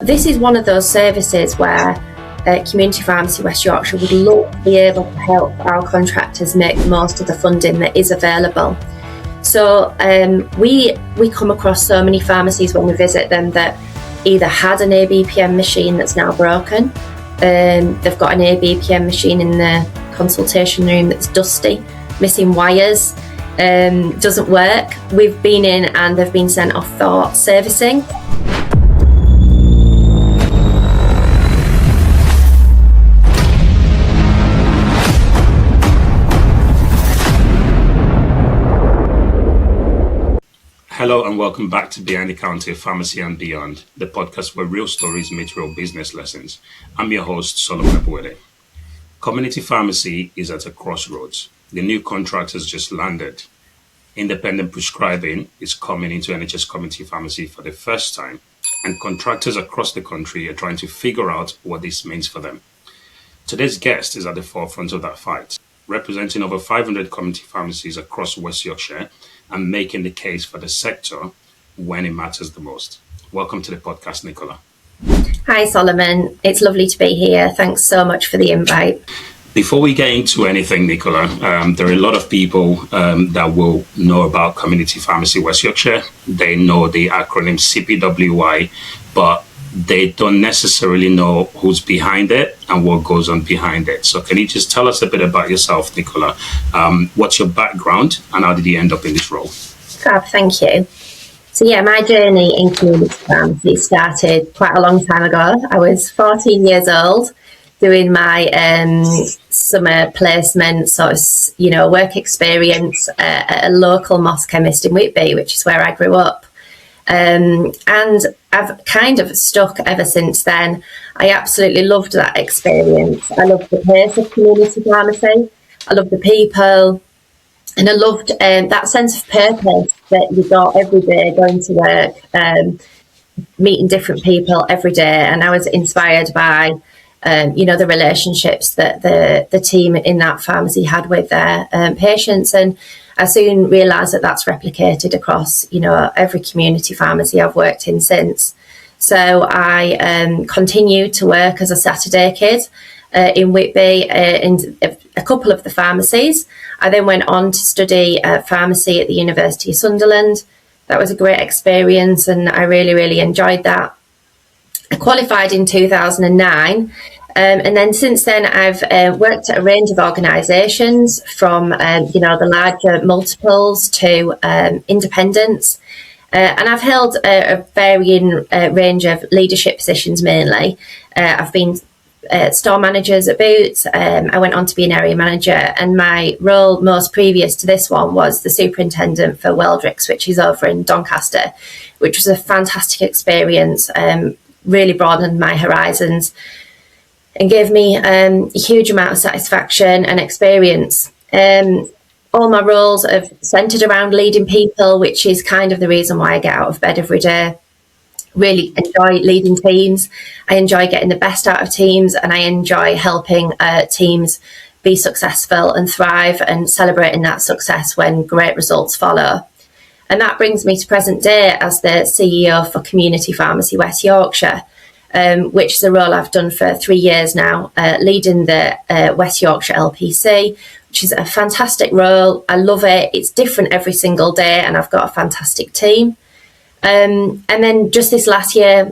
This is one of those services where Community Pharmacy West Yorkshire would love to be able to help our contractors make the most of the funding that is available. So we come across so many pharmacies when we visit them that either had an ABPM machine that's now broken, they've got an ABPM machine in the consultation room that's dusty, missing wires, doesn't work. We've been in and they've been sent off for servicing. Hello and welcome back to Behind the Counter, Pharmacy and Beyond, the podcast where real stories meet real business lessons. I'm your host, Solomon Abuede. Community Pharmacy is at a crossroads. The new contractors just landed. Independent Prescribing is coming into NHS Community Pharmacy for the first time, and contractors across the country are trying to figure out what this means for them. Today's guest is at the forefront of that fight, representing over 500 community pharmacies across West Yorkshire and making the case for the sector when it matters the most. Welcome to the podcast, Nicola. Hi, Solomon. It's lovely to be here. Thanks so much for the invite. Before we get into anything, Nicola, there are a lot of people that will know about Community Pharmacy West Yorkshire. They know the acronym CPWY, but they don't necessarily know who's behind it and what goes on behind it. So can you just tell us a bit about yourself, Nicola? What's your background and how did you end up in this role? Fab, thank you. So my journey in community pharmacy started quite a long time ago. I was 14 years old doing my summer placement, work experience at a local Moss chemist in Whitby, which is where I grew up. And I've kind of stuck ever since then. I absolutely loved that experience. I loved the pace of community pharmacy. I loved the people. And I loved that sense of purpose that you got every day going to work, meeting different people every day. And I was inspired by, the relationships that the team in that pharmacy had with their patients. And I soon realised that that's replicated across, every community pharmacy I've worked in since. So I continued to work as a Saturday kid in Whitby in a couple of the pharmacies. I then went on to study pharmacy at the University of Sunderland. That was a great experience and I really, really enjoyed that. I qualified in 2009. And then since then, I've worked at a range of organisations from, the larger multiples to independents. And I've held a varying range of leadership positions mainly. I've been store managers at Boots. I went on to be an area manager. And my role most previous to this one was the superintendent for Weldricks, which is over in Doncaster, which was a fantastic experience, really broadened my horizons and gave me a huge amount of satisfaction and experience. All my roles have centred around leading people, which is kind of the reason why I get out of bed every day. Really enjoy leading teams. I enjoy getting the best out of teams and I enjoy helping teams be successful and thrive and celebrating that success when great results follow. And that brings me to present day as the CEO for Community Pharmacy West Yorkshire, which is a role I've done for 3 years now, leading the West Yorkshire LPC, which is a fantastic role. I love it. It's different every single day and I've got a fantastic team. And then just this last year,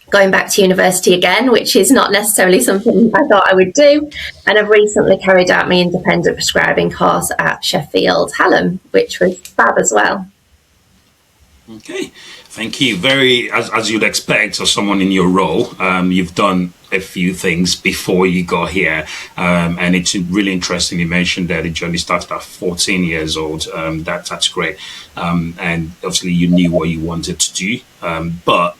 going back to university again, which is not necessarily something I thought I would do. And I've recently carried out my independent prescribing course at Sheffield Hallam, which was fab as well. Okay, thank you. Very, as you'd expect of someone in your role, you've done a few things before you got here. And it's really interesting. You mentioned that the journey started at 14 years old. That's great. And obviously you knew what you wanted to do. But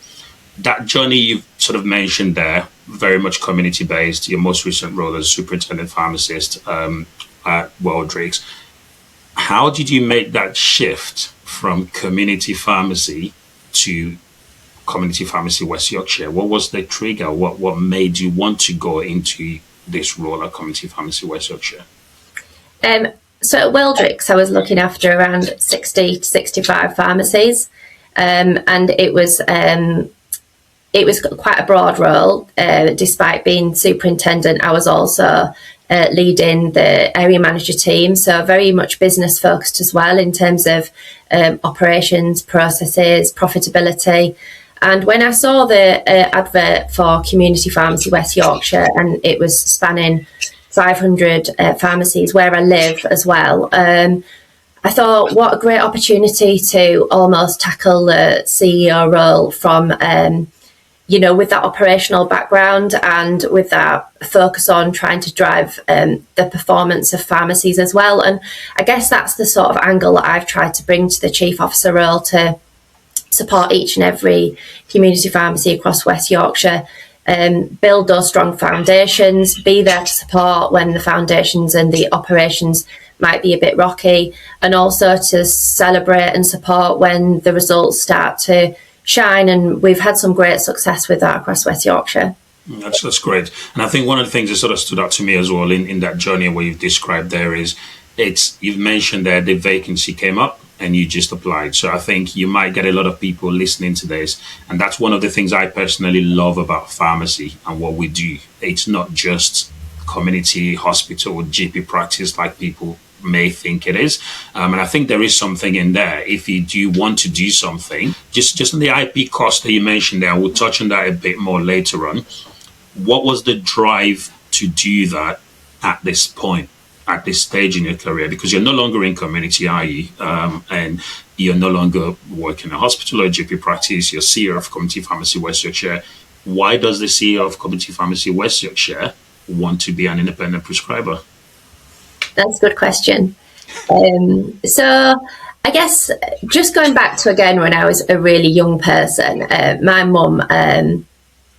that journey you've sort of mentioned there, very much community based, your most recent role as superintendent pharmacist at Weldricks. How did you make that shift from community pharmacy to Community Pharmacy West Yorkshire? What was the trigger? What made you want to go into this role at Community Pharmacy West Yorkshire? So at Weldricks, I was looking after around 60 to 65 pharmacies. And it was it was quite a broad role. Despite being superintendent, I was also leading the area manager team, so very much business focused as well in terms of operations, processes, profitability. And when I saw the advert for Community Pharmacy West Yorkshire, and it was spanning 500 pharmacies where I live as well, I thought, what a great opportunity to almost tackle the CEO role from, with that operational background and with that focus on trying to drive the performance of pharmacies as well. And I guess that's the sort of angle that I've tried to bring to the chief officer role, to support each and every community pharmacy across West Yorkshire, build those strong foundations, be there to support when the foundations and the operations might be a bit rocky, and also to celebrate and support when the results start to shine. And we've had some great success with that across West Yorkshire. That's great. And I think one of the things that sort of stood out to me as well in that journey where you've described there is, you've mentioned that the vacancy came up and you just applied. So I think you might get a lot of people listening to this. And that's one of the things I personally love about pharmacy and what we do. It's not just community hospital or GP practice like people may think it is. And I think there is something in there. If you do want to do something, just on the IP cost that you mentioned there, we'll touch on that a bit more later on. What was the drive to do that at this point, at this stage in your career? Because you're no longer in community, are you? And you're no longer working in a hospital or GP practice. You're CEO of Community Pharmacy West Yorkshire. Why does the CEO of Community Pharmacy West Yorkshire want to be an independent prescriber? That's a good question. So I guess just going back to, again, when I was a really young person, my mum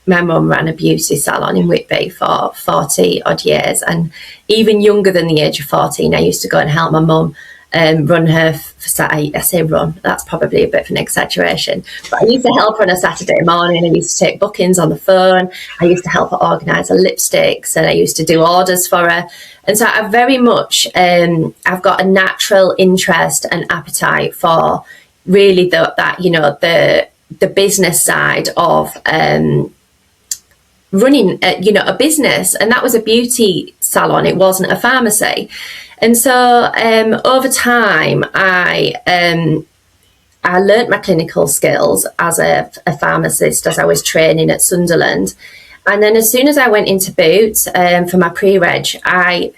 ran a beauty salon in Whitby for 40 odd years, and even younger than the age of 14, I used to go and help my mum run her, I say run, that's probably a bit of an exaggeration, but I used to help her on a Saturday morning. I used to take bookings on the phone. I used to help her organise her lipsticks, and I used to do orders for her. And so I very much, I've got a natural interest and appetite for really the business side of running a business. And that was a beauty salon, it wasn't a pharmacy. And so over time I learnt my clinical skills as a pharmacist as I was training at Sunderland. And then as soon as I went into Boots for my pre-reg, I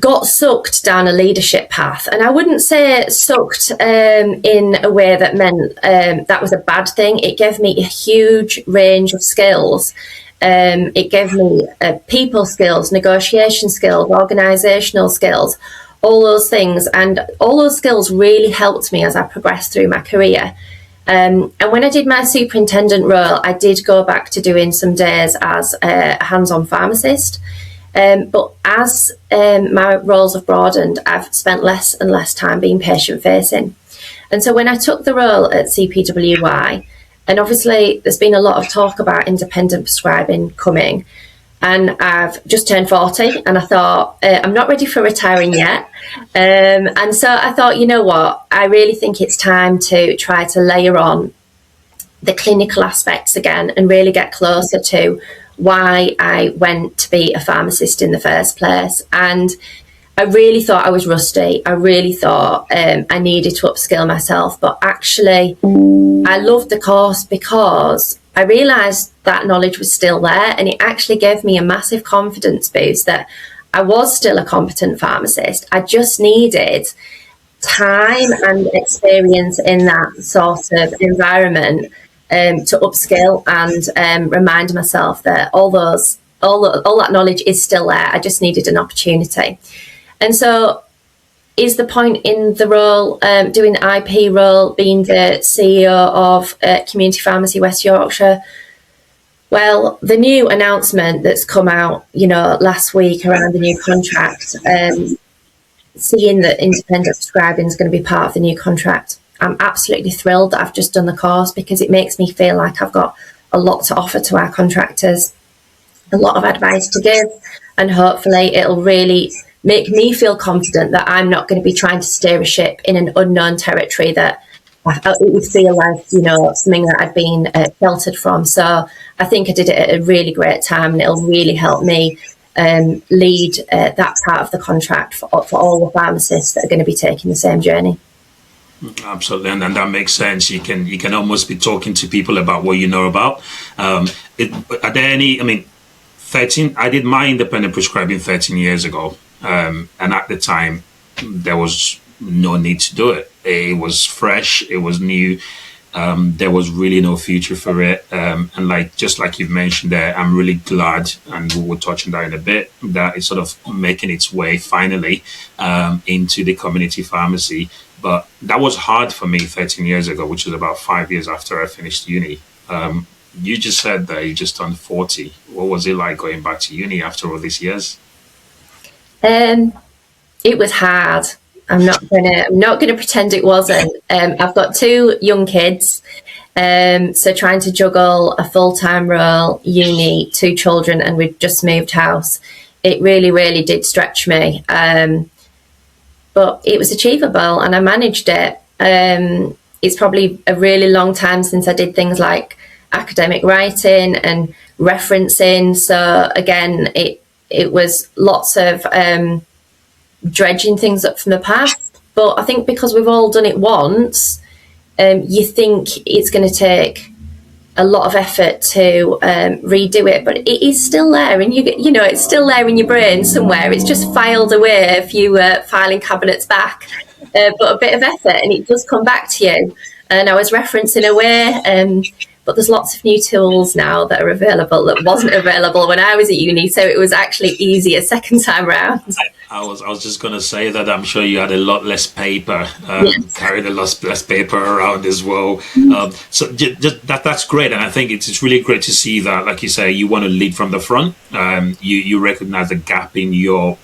got sucked down a leadership path. And I wouldn't say sucked in a way that meant that was a bad thing. It gave me a huge range of skills. It gave me people skills, negotiation skills, organisational skills, all those things. And all those skills really helped me as I progressed through my career. And when I did my superintendent role, I did go back to doing some days as a hands-on pharmacist. But as my roles have broadened, I've spent less and less time being patient-facing. And so when I took the role at CPWY, and obviously there's been a lot of talk about independent prescribing coming, and I've just turned 40, and I thought, I'm not ready for retiring yet. And so I thought, you know what, I really think it's time to try to layer on the clinical aspects again and really get closer to why I went to be a pharmacist in the first place. And I really thought I was rusty. I really thought I needed to upskill myself. But actually, I loved the course because I realised that knowledge was still there, and it actually gave me a massive confidence boost that I was still a competent pharmacist. I just needed time and experience in that sort of environment to upskill and remind myself that all that knowledge is still there. I just needed an opportunity. And so is the point in the role, doing the IP role, being the CEO of Community Pharmacy West Yorkshire? Well, the new announcement that's come out, last week around the new contract, seeing that independent prescribing is going to be part of the new contract, I'm absolutely thrilled that I've just done the course, because it makes me feel like I've got a lot to offer to our contractors, a lot of advice to give, and hopefully it'll really make me feel confident that I'm not going to be trying to steer a ship in an unknown territory that it would feel like, something that I'd been sheltered from. So I think I did it at a really great time, and it'll really help me lead that part of the contract for all the pharmacists that are going to be taking the same journey. Absolutely, and that makes sense. You can almost be talking to people about what you know about. Are there any? I mean, 13. I did my independent prescribing 13 years ago, and at the time, there was no need to do it. It was fresh. It was new. There was really no future for it. And just like you've mentioned there, I'm really glad, and we will touch on that in a bit, that it's sort of making its way finally into the community pharmacy. But that was hard for me 13 years ago, which is about 5 years after I finished uni. You just said that you just turned 40. What was it like going back to uni after all these years? It was hard. I'm not gonna pretend it wasn't. I've got 2 young kids, so trying to juggle a full-time role, uni, 2 children, and we've just moved house. It really, really did stretch me. But it was achievable, and I managed it. It's probably a really long time since I did things like academic writing and referencing. So again, it was lots of dredging things up from the past. But I think because we've all done it once, you think it's going to take a lot of effort to redo it, but it is still there, and it's still there in your brain somewhere. It's just filed away a few filing cabinets back, but a bit of effort, and it does come back to you. And I was referencing away, but there's lots of new tools now that are available that wasn't available when I was at uni, so it was actually easier second time round. I was just going to say that I'm sure you had a lot less paper, Yes. carried a lot less paper around as well. So just that's great, and I think it's really great to see that, like you say, you want to lead from the front. You recognize the gap in your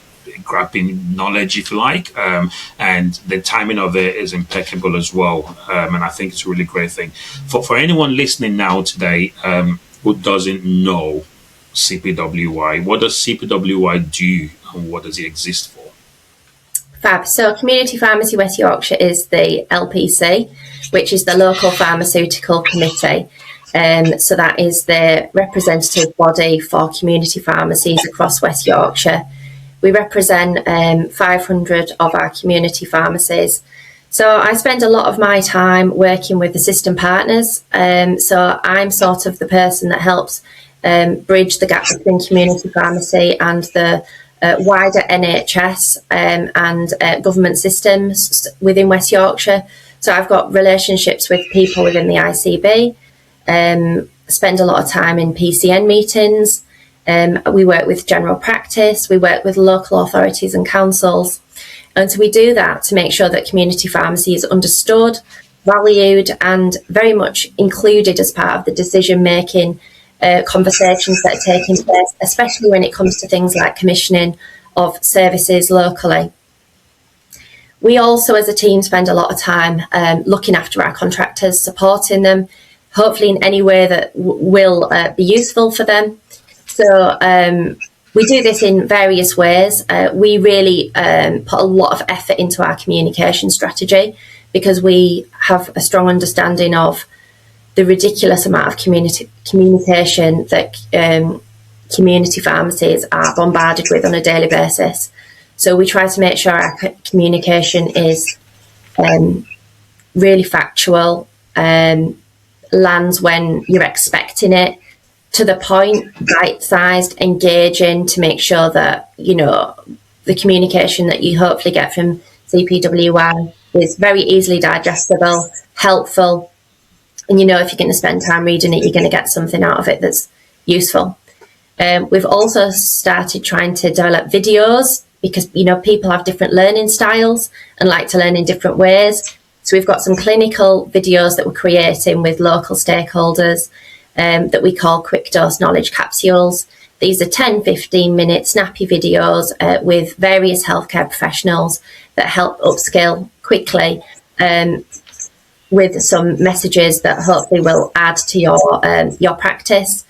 knowledge, if you like, and the timing of it is impeccable as well. And I think it's a really great thing for anyone listening now today who doesn't know CPWI. What does CPWI do, and what does it exist for? Fab. So Community Pharmacy West Yorkshire is the LPC, which is the local pharmaceutical committee. So that is the representative body for community pharmacies across West Yorkshire. We represent 500 of our community pharmacies. So I spend a lot of my time working with the system partners. So I'm sort of the person that helps bridge the gap between community pharmacy and the wider NHS and government systems within West Yorkshire. So I've got relationships with people within the ICB, spend a lot of time in PCN meetings. We work with general practice, we work with local authorities and councils. And so we do that to make sure that community pharmacy is understood, valued, and very much included as part of the decision-making conversations that are taking place, especially when it comes to things like commissioning of services locally. We also, as a team, spend a lot of time looking after our contractors, supporting them, hopefully in any way that will be useful for them. So we do this in various ways. We really put a lot of effort into our communication strategy because we have a strong understanding of the ridiculous amount of communication that community pharmacies are bombarded with on a daily basis. So we try to make sure our communication is really factual, lands when you're expecting it, to the point, bite-sized, engaging, to make sure that, the communication that you hopefully get from CPWI is very easily digestible, helpful, and if you're going to spend time reading it, you're going to get something out of it that's useful. We've also started trying to develop videos because, people have different learning styles and like to learn in different ways. So we've got some clinical videos that we're creating with local stakeholders that we call quick dose knowledge capsules. These are 10-15 minute snappy videos with various healthcare professionals that help upskill quickly with some messages that hopefully will add to your practice.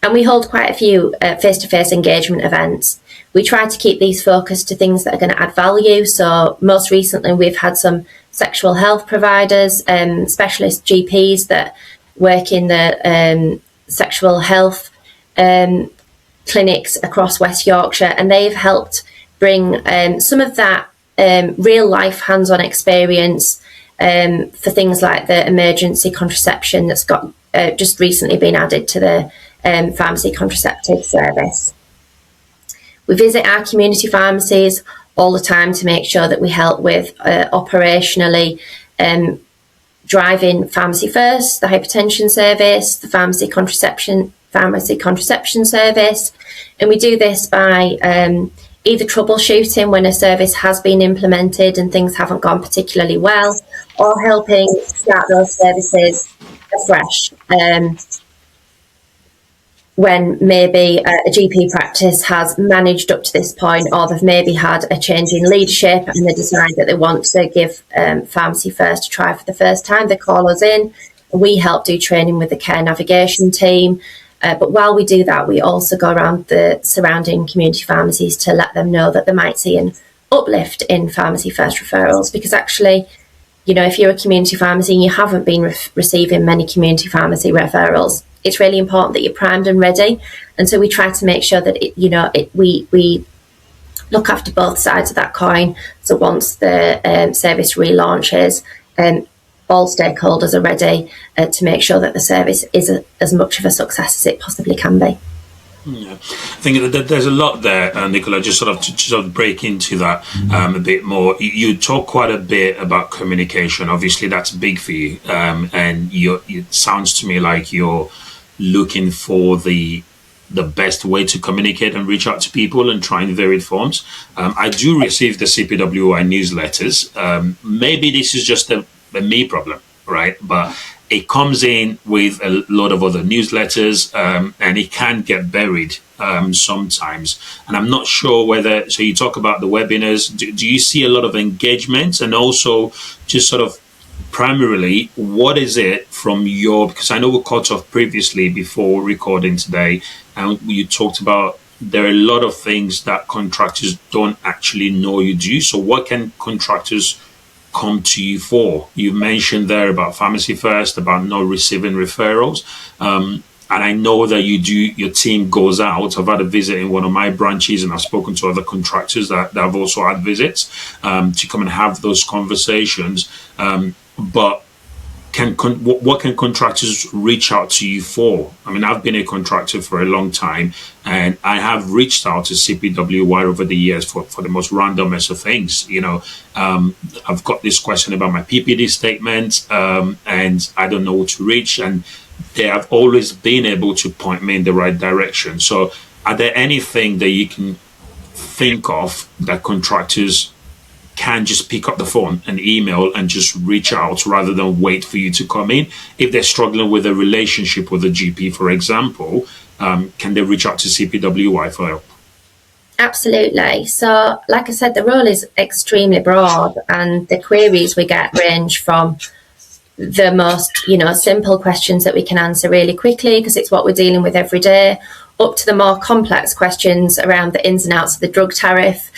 And we hold quite a few face-to-face engagement events. We try to keep these focused to things that are going to add value. So most recently, we've had some sexual health providers, specialist GPs that work in the sexual health clinics across West Yorkshire, and they've helped bring some of that real life hands-on experience for things like the emergency contraception that's got just recently been added to the pharmacy contraceptive service. We visit our community pharmacies all the time to make sure that we help with operationally driving Pharmacy First, the hypertension service, the pharmacy contraception service, and we do this by either troubleshooting when a service has been implemented and things haven't gone particularly well, or helping start those services afresh when maybe a GP practice has managed up to this point, or they've maybe had a change in leadership and they decide that they want to give Pharmacy First a try for the first time. They call us in. We help do training with the care navigation team. But while we do that, we also go around the surrounding community pharmacies to let them know that they might see an uplift in Pharmacy First referrals, because actually, you know, if you're a community pharmacy and you haven't been receiving many community pharmacy referrals, it's really important that you're primed and ready. And so we try to make sure that, we look after both sides of that coin. So once the service relaunches, all stakeholders are ready to make sure that the service is as much of a success as it possibly can be. Yeah, I think that there's a lot there, Nicola. Just sort of break into that a bit more. You talk quite a bit about communication. Obviously, that's big for you, and it sounds to me like you're looking for the best way to communicate and reach out to people and try in varied forms. I do receive the CPWI newsletters. Maybe this is just a me problem, right? But it comes in with a lot of other newsletters, and it can get buried sometimes. And I'm not sure whether, so you talk about the webinars, do you see a lot of engagement? And also just sort of primarily, what is it from because I know we caught off previously before recording today, and you talked about there are a lot of things that contractors don't actually know you do. So what can contractors come to you for? You mentioned there about Pharmacy First, about not receiving referrals. And I know that your team goes out. I've had a visit in one of my branches, and I've spoken to other contractors that have also had visits to come and have those conversations. But what can contractors reach out to you for? I mean, I've been a contractor for a long time, and I have reached out to CPWI over the years for the most randomest of things. You know, I've got this question about my PPD statement, and I don't know who to reach, and they have always been able to point me in the right direction. So are there anything that you can think of that contractors can just pick up the phone and email and just reach out rather than wait for you to come in? If they're struggling with a relationship with a GP, for example, can they reach out to CPWI for help? Absolutely. So, like I said, the role is extremely broad, and the queries we get range from the most, simple questions that we can answer really quickly because it's what we're dealing with every day, up to the more complex questions around the ins and outs of the drug tariff.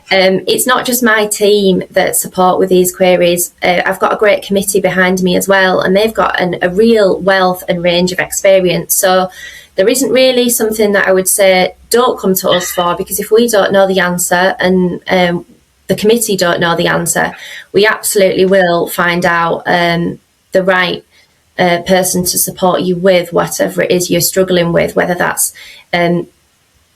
It's not just my team that support with these queries. I've got a great committee behind me as well, and they've got a real wealth and range of experience. So there isn't really something that I would say don't come to us for, because if we don't know the answer and the committee don't know the answer, we absolutely will find out the right person to support you with whatever it is you're struggling with, whether that's the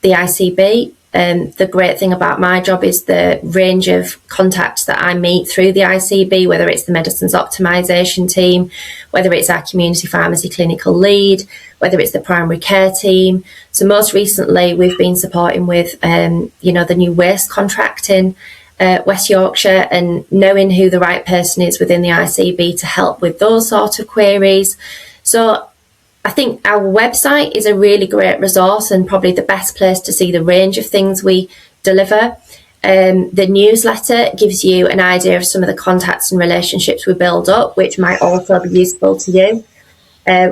ICB. The great thing about my job is the range of contacts that I meet through the ICB, whether it's the medicines optimisation team, whether it's our community pharmacy clinical lead, whether it's the primary care team. So most recently, we've been supporting with, the new waste contract in West Yorkshire, and knowing who the right person is within the ICB to help with those sort of queries. So I think our website is a really great resource and probably the best place to see the range of things we deliver. The newsletter gives you an idea of some of the contacts and relationships we build up, which might also be useful to you.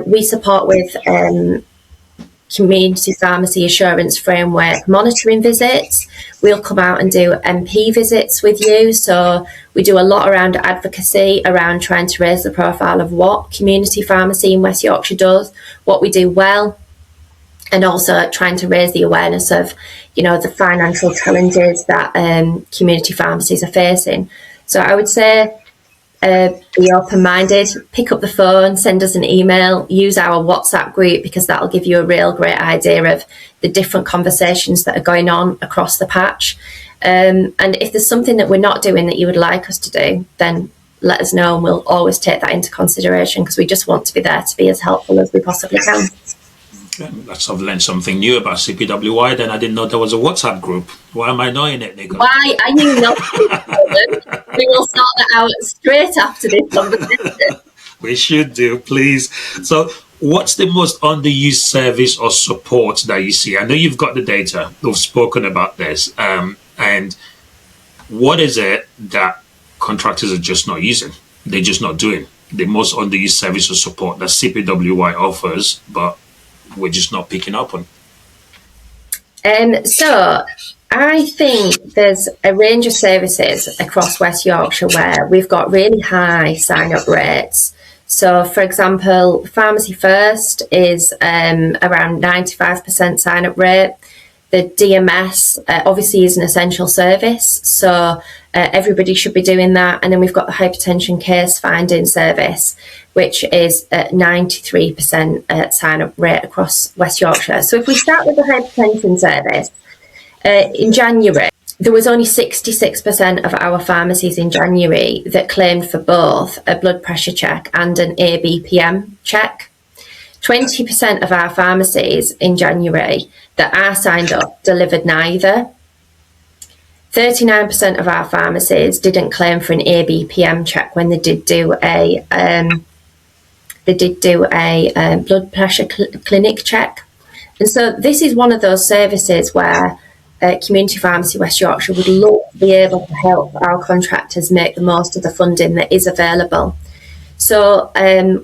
We support with community pharmacy assurance framework monitoring visits. We'll come out and do MP visits with you. So we do a lot around advocacy, around trying to raise the profile of what community pharmacy in West Yorkshire does, what we do well, and also trying to raise the awareness of, the financial challenges that community pharmacies are facing. So I would say, be open-minded, pick up the phone, send us an email, use our WhatsApp group, because that'll give you a real great idea of the different conversations that are going on across the patch. And if there's something that we're not doing that you would like us to do, then let us know, and we'll always take that into consideration, because we just want to be there to be as helpful as we possibly can. I've learned something new about CPWI. Then I didn't know there was a WhatsApp group. Why am I not in it, Nicola? Why are you not? We will sort that out straight after this conversation. We should do, please. So, what's the most underused service or support that you see? I know you've got the data. We've spoken about this. And what is it that contractors are just not using? They're just not doing. The most underused service or support that CPWI offers, but we're just not picking up on. So I think there's a range of services across West Yorkshire where we've got really high sign-up rates. So, for example, Pharmacy First is around 95% sign-up rate. The DMS obviously is an essential service, so everybody should be doing that. And then we've got the hypertension case finding service, which is at 93% sign-up rate across West Yorkshire. So if we start with the hypertension service, in January, there was only 66% of our pharmacies in January that claimed for both a blood pressure check and an ABPM check. 20% of our pharmacies in January that are signed up delivered neither. 39% of our pharmacies didn't claim for an ABPM check when they did do a blood pressure clinic check. And so this is one of those services where Community Pharmacy West Yorkshire would love to be able to help our contractors make the most of the funding that is available. So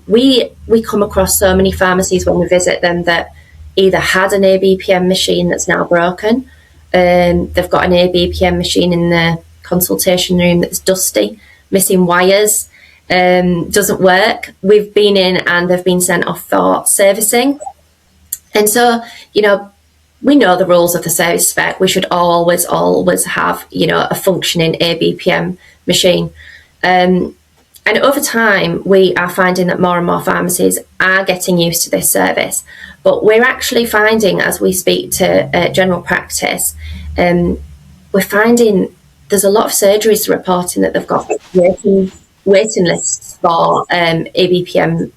we come across so many pharmacies when we visit them that either had an ABPM machine that's now broken, they've got an ABPM machine in the consultation room that's dusty, missing wires, doesn't work. We've been in and they've been sent off for servicing. And so, we know the rules of the service spec. We should always have, a functioning ABPM machine. And over time, we are finding that more and more pharmacies are getting used to this service. But we're actually finding, as we speak to general practice, we're finding there's a lot of surgeries reporting that they've got waiting lists for ABPM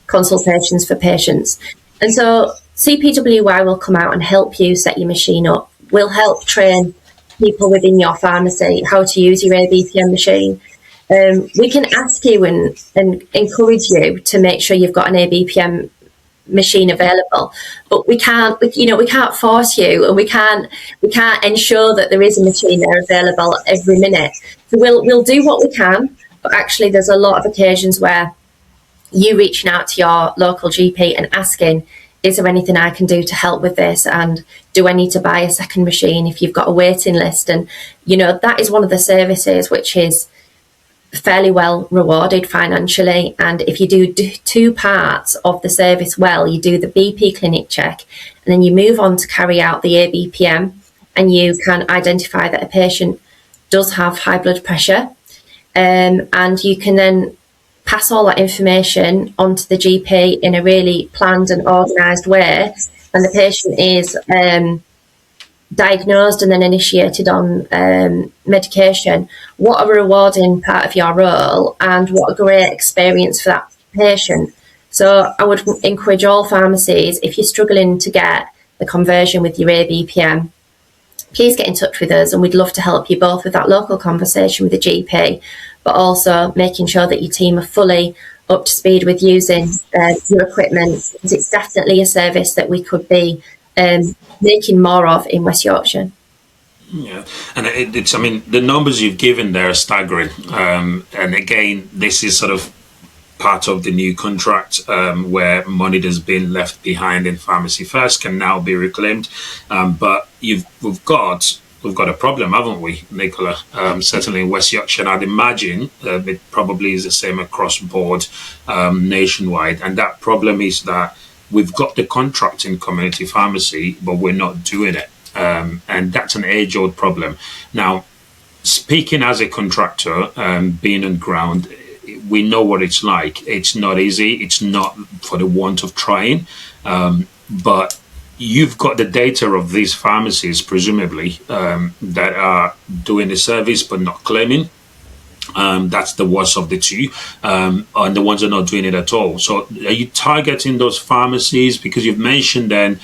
consultations for patients. And so CPWI will come out and help you set your machine up. We'll help train people within your pharmacy how to use your ABPM machine. We can ask you and encourage you to make sure you've got an ABPM machine available, but we can't force you, and we can't ensure that there is a machine there available every minute. So we'll do what we can, but actually there's a lot of occasions where you reaching out to your local GP and asking, is there anything I can do to help with this? And do I need to buy a second machine if you've got a waiting list? And, that is one of the services which is fairly well rewarded financially. And if you do two parts of the service well, you do the BP clinic check, and then you move on to carry out the ABPM, and you can identify that a patient does have high blood pressure, and you can then pass all that information onto the GP in a really planned and organised way, and the patient is diagnosed and then initiated on medication. What a rewarding part of your role, and what a great experience for that patient. So I would encourage all pharmacies, if you're struggling to get the conversion with your ABPM, please get in touch with us, and we'd love to help you both with that local conversation with the GP, but also making sure that your team are fully up to speed with using your equipment, because it's definitely a service that we could be making more of in West Yorkshire. Yeah, and it's, the numbers you've given there are staggering. And again, this is sort of part of the new contract where money that's been left behind in Pharmacy First can now be reclaimed. But we've got a problem, haven't we, Nicola? Certainly in West Yorkshire, and I'd imagine it probably is the same across board nationwide. And that problem is that we've got the contract in community pharmacy, but we're not doing it. And that's an age-old problem. Now, speaking as a contractor, being on ground, we know what it's like. It's not easy. It's not for the want of trying. But you've got the data of these pharmacies, presumably, that are doing the service but not claiming. That's the worst of the two, and the ones that are not doing it at all. So are you targeting those pharmacies? Because you've mentioned then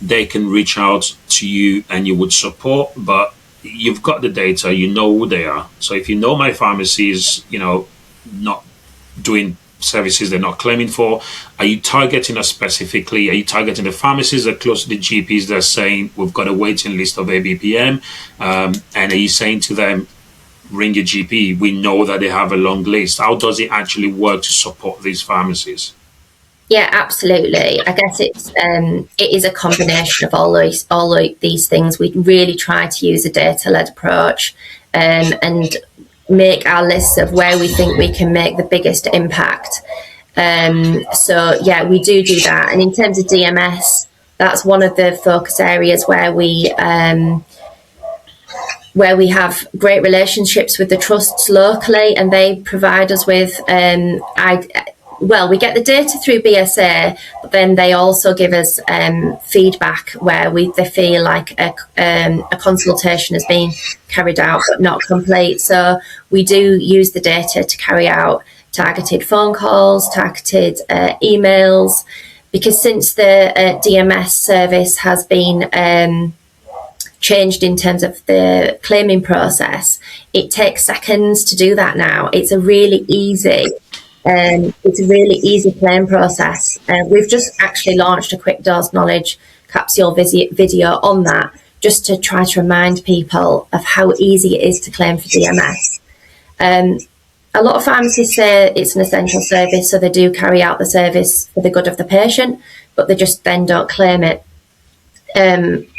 they can reach out to you and you would support, but you've got the data, you know who they are. So if you know my pharmacies, not doing services they're not claiming for, are you targeting us specifically? Are you targeting the pharmacies that are close to the GPs that are saying we've got a waiting list of ABPM? And are you saying to them, ring your GP, we know that they have a long list? How does it actually work to support these pharmacies? Yeah, absolutely. I guess it is a combination of all these things. We really try to use a data-led approach and make our lists of where we think we can make the biggest impact. So yeah, we do that. And in terms of DMS, that's one of the focus areas where we have great relationships with the trusts locally, and they provide us with we get the data through BSA, but then they also give us feedback where they feel like a consultation has been carried out but not complete. So we do use the data to carry out targeted phone calls, targeted emails, because since the DMS service has been changed in terms of the claiming process, it takes seconds to do that now. It's a really easy claim process. We've just actually launched a quick dose knowledge capsule video on that, just to try to remind people of how easy it is to claim for DMS. A lot of pharmacists say it's an essential service, so they do carry out the service for the good of the patient, but they just then don't claim it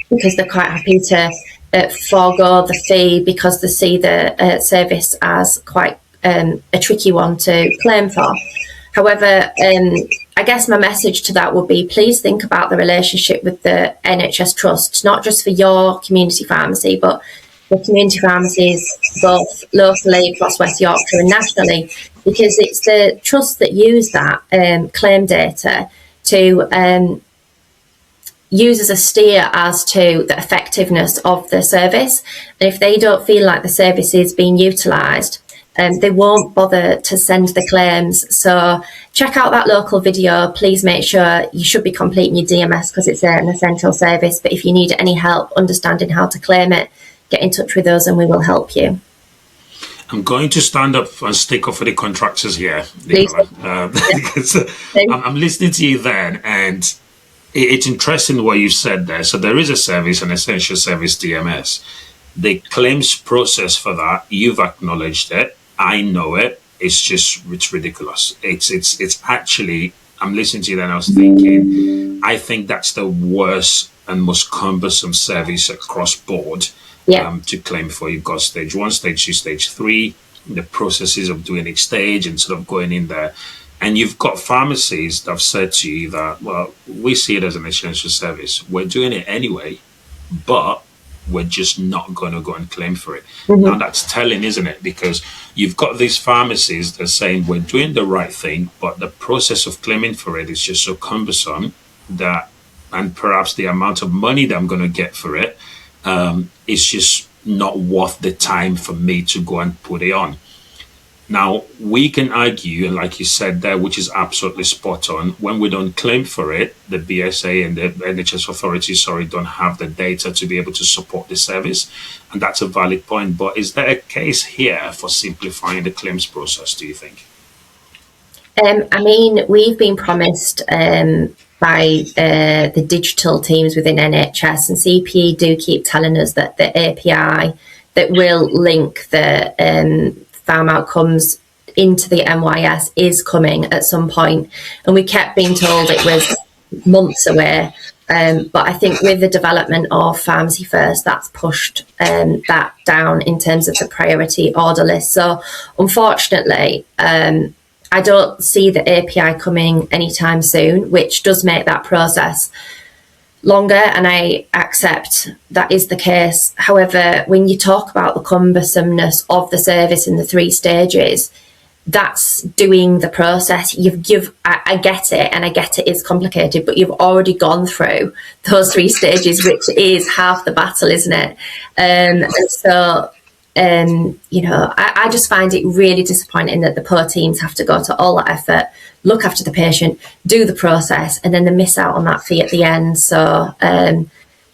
because they're quite happy to forego the fee because they see the service as quite a tricky one to claim for. However, I guess my message to that would be, please think about the relationship with the NHS trusts, not just for your community pharmacy, but the community pharmacies both locally across West Yorkshire and nationally, because it's the trusts that use that claim data to use as a steer as to the effectiveness of the service. And if they don't feel like the service is being utilised, they won't bother to send the claims. So check out that local video. Please make sure you should be completing your DMS because it's an essential service. But if you need any help understanding how to claim it, get in touch with us and we will help you. I'm going to stand up and stick up for the contractors here, Nicola, because I'm listening to you then, and it's interesting what you said there. So there is a service, an essential service DMS. The claims process for that, you've acknowledged it. I know it. It's ridiculous. It's actually, I'm listening to you and I was thinking, I think that's the worst and most cumbersome service across board to claim for. You've got stage 1, stage 2, stage 3, the processes of doing each stage and sort of going in there. And you've got pharmacies that have said to you that, well, we see it as an essential service. We're doing it anyway, but we're just not going to go and claim for it. Mm-hmm. Now that's telling, isn't it? Because you've got these pharmacies that are saying we're doing the right thing, but the process of claiming for it is just so cumbersome that, and perhaps the amount of money that I'm going to get for it is just not worth the time for me to go and put it on. Now, we can argue, and like you said there, which is absolutely spot on, when we don't claim for it, the BSA and the NHS authorities, don't have the data to be able to support the service. And that's a valid point. But is there a case here for simplifying the claims process, do you think? I mean, we've been promised by the digital teams within NHS, and CPE do keep telling us that the API that will link the farm outcomes into the NYS is coming at some point, and we kept being told it was months away. But I think with the development of Pharmacy First, that's pushed that down in terms of the priority order list. So unfortunately, I don't see the API coming anytime soon, which does make that process longer, and I accept that is the case. However, when you talk about the cumbersomeness of the service in the 3 stages, that's doing the process. I get it, and I get it is complicated, but you've already gone through those 3 stages, which is half the battle, isn't it? And so, I just find it really disappointing that the poor teams have to go to all that effort, look after the patient, do the process, and then they miss out on that fee at the end. So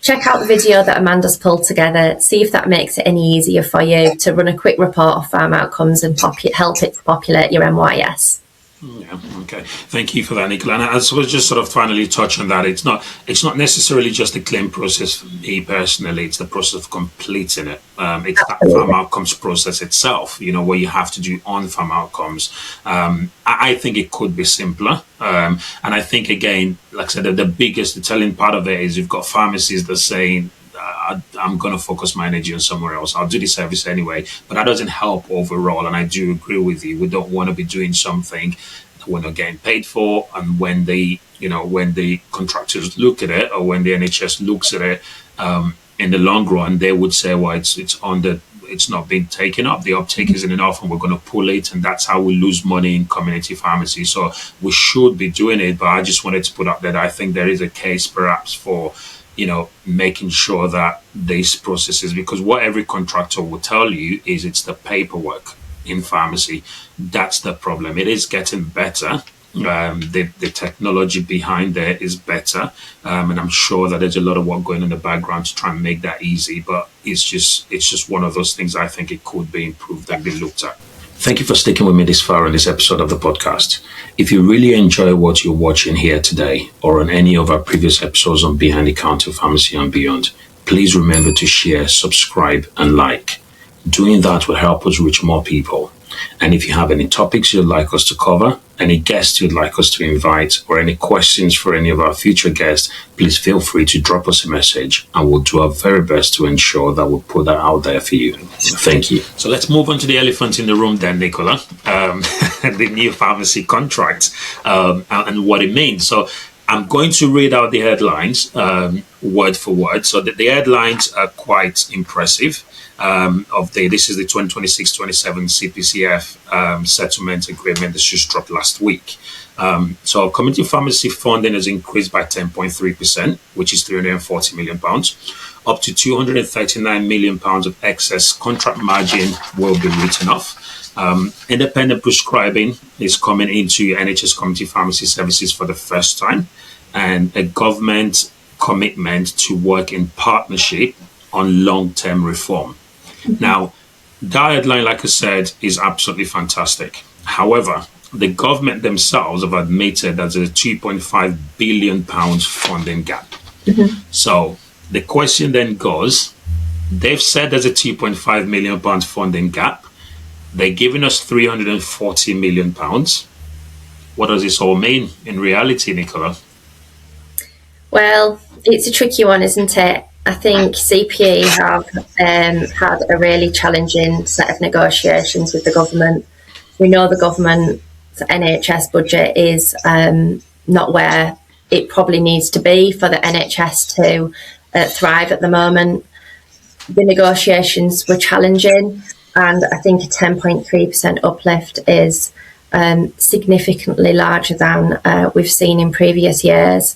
check out the video that Amanda's pulled together, see if that makes it any easier for you to run a quick report of farm outcomes and help it to populate your MYS. Yeah, okay. Thank you for that, Nicola. And I suppose just sort of finally touch on that. It's not necessarily just the claim process for me personally. It's the process of completing it. It's that farm outcomes process itself, where you have to do on-farm outcomes. I think it could be simpler. And I think, again, like I said, the telling part of it is you've got pharmacies that say, I'm going to focus my energy on somewhere else. I'll do the service anyway, but that doesn't help overall. And I do agree with you. We don't want to be doing something that we're not getting paid for. And when the contractors look at it, or when the NHS looks at it, in the long run, they would say, well, it's not being taken up. The uptake isn't enough, and we're going to pull it, and that's how we lose money in community pharmacy. So we should be doing it, but I just wanted to put up that I think there is a case perhaps for making sure that these processes, because what every contractor will tell you is it's the paperwork in pharmacy. That's the problem. It is getting better. The technology behind there is better. And I'm sure that there's a lot of work going on in the background to try and make that easy. But it's just one of those things I think it could be improved and be looked at. Thank you for sticking with me this far on this episode of the podcast. If you really enjoy what you're watching here today, or on any of our previous episodes on Behind the Counter Pharmacy and beyond, please remember to share, subscribe, and like. Doing that will help us reach more people. And if you have any topics you'd like us to cover, any guests you'd like us to invite, or any questions for any of our future guests, please feel free to drop us a message, and we'll do our very best to ensure that we'll put that out there for you. Thank you. So let's move on to the elephant in the room then, Nicola, the new pharmacy contract and what it means. So I'm going to read out the headlines word for word. So the headlines are quite impressive. This is the 2026-27 CPCF settlement agreement that just dropped last week. So community pharmacy funding has increased by 10.3%, which is £340 million. Up to £239 million of excess contract margin will be written off. Independent prescribing is coming into NHS community pharmacy services for the first time, and a government commitment to work in partnership on long-term reform. Now, that headline, like I said, is absolutely fantastic. However, the government themselves have admitted that there's a £2.5 billion funding gap. Mm-hmm. So the question then goes, they've said there's a £2.5 million funding gap. They're giving us £340 million. What does this all mean in reality, Nicola? Well, it's a tricky one, isn't it? I think CPE have had a really challenging set of negotiations with the government. We know the government's NHS budget is not where it probably needs to be for the NHS to thrive at the moment. The negotiations were challenging, and I think a 10.3% uplift is significantly larger than we've seen in previous years.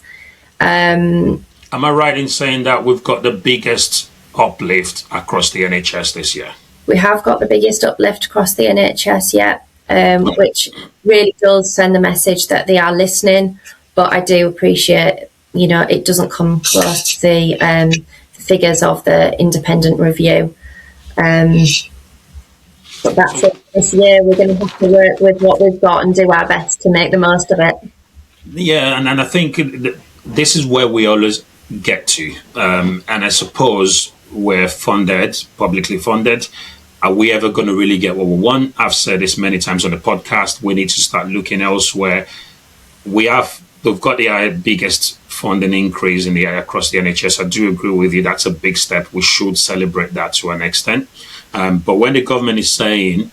Am I right in saying that we've got the biggest uplift across the NHS this year? We have got the biggest uplift across the NHS yet, which really does send the message that they are listening. But I do appreciate, it doesn't come close to the figures of the independent review. But that's it. This year we're going to have to work with what we've got and do our best to make the most of it. Yeah, and I think this is where we always get to. And I suppose we're funded, publicly funded. Are we ever going to really get what we want? I've said this many times on the podcast. We need to start looking elsewhere. We've got the biggest funding increase across the NHS. I do agree with you. That's a big step. We should celebrate that to an extent. But when the government is saying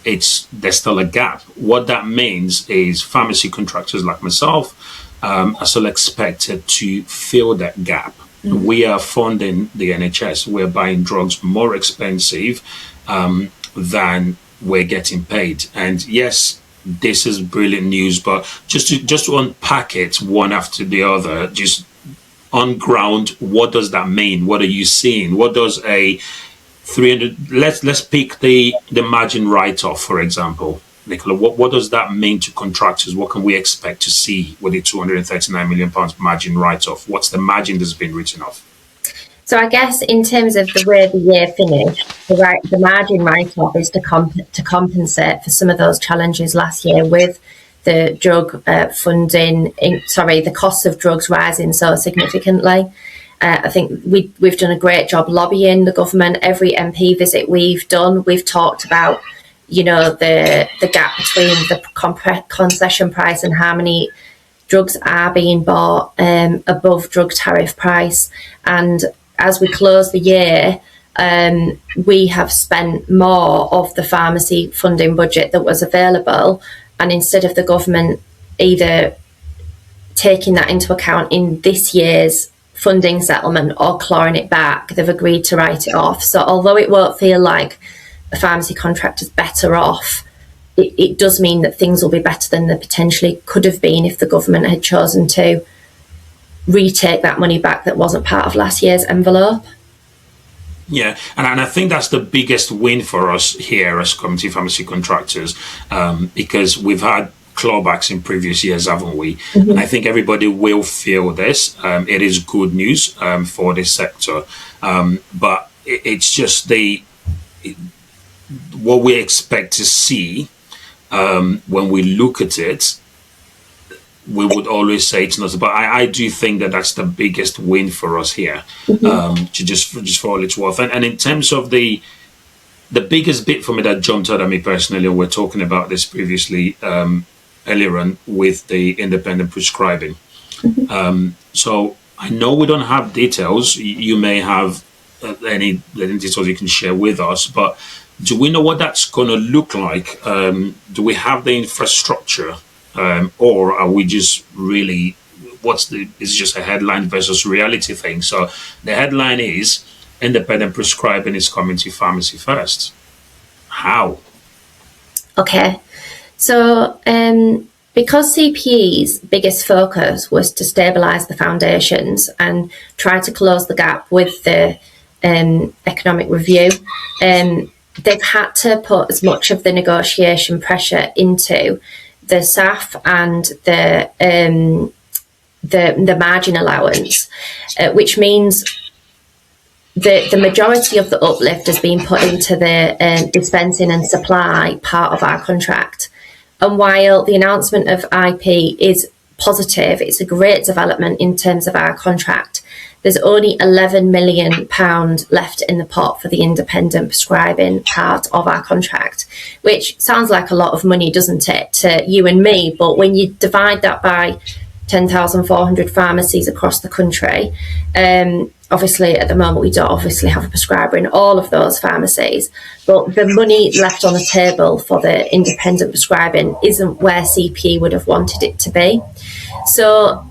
there's still a gap, what that means is pharmacy contractors like myself are still expected to fill that gap. We are funding the NHS. We're buying drugs more expensive than we're getting paid. And yes, this is brilliant news, but just to unpack it one after the other, just on ground, what does that mean? What are you seeing? What does a 300? Let's pick the margin write-off, for example. Nicola, what does that mean to contractors? What can we expect to see with the £239 million margin write-off? What's the margin that's been written off? So I guess in terms of the way the year finished, the margin write-off is to compensate for some of those challenges last year with the drug the costs of drugs rising so significantly. I think we've done a great job lobbying the government. Every MP visit we've done, we've talked about the gap between the concession price and how many drugs are being bought above drug tariff price. And as we close the year, we have spent more of the pharmacy funding budget that was available, and instead of the government either taking that into account in this year's funding settlement or clawing it back, they've agreed to write it off. So although it won't feel like a pharmacy contractor's better off, it does mean that things will be better than they potentially could have been if the government had chosen to retake that money back that wasn't part of last year's envelope. Yeah, and I think that's the biggest win for us here as community pharmacy contractors, because we've had clawbacks in previous years, haven't we? Mm-hmm. And I think everybody will feel this. It is good news for this sector, but it's just what we expect to see when we look at it. We would always say it's not, but I do think that that's the biggest win for us here, mm-hmm. to just for all it's worth. And in terms of the biggest bit for me that jumped out at me personally, and we're talking about this previously earlier on with the independent prescribing. Mm-hmm. So I know we don't have details. You may have any details you can share with us, but do we know what that's going to look like? Do we have the infrastructure? Or are we just really, it's just a headline versus reality thing? So the headline is independent prescribing is coming to pharmacy first. How? Okay. So because CPE's biggest focus was to stabilise the foundations and try to close the gap with the economic review, they've had to put as much of the negotiation pressure into the SAF and the margin allowance, which means the majority of the uplift has been put into the dispensing and supply part of our contract. And while the announcement of IP is positive, it's a great development in terms of our contract, there's only £11 million left in the pot for the independent prescribing part of our contract, which sounds like a lot of money, doesn't it, to you and me? But when you divide that by 10,400 pharmacies across the country, obviously at the moment we don't obviously have a prescriber in all of those pharmacies, but the money left on the table for the independent prescribing isn't where CPE would have wanted it to be. So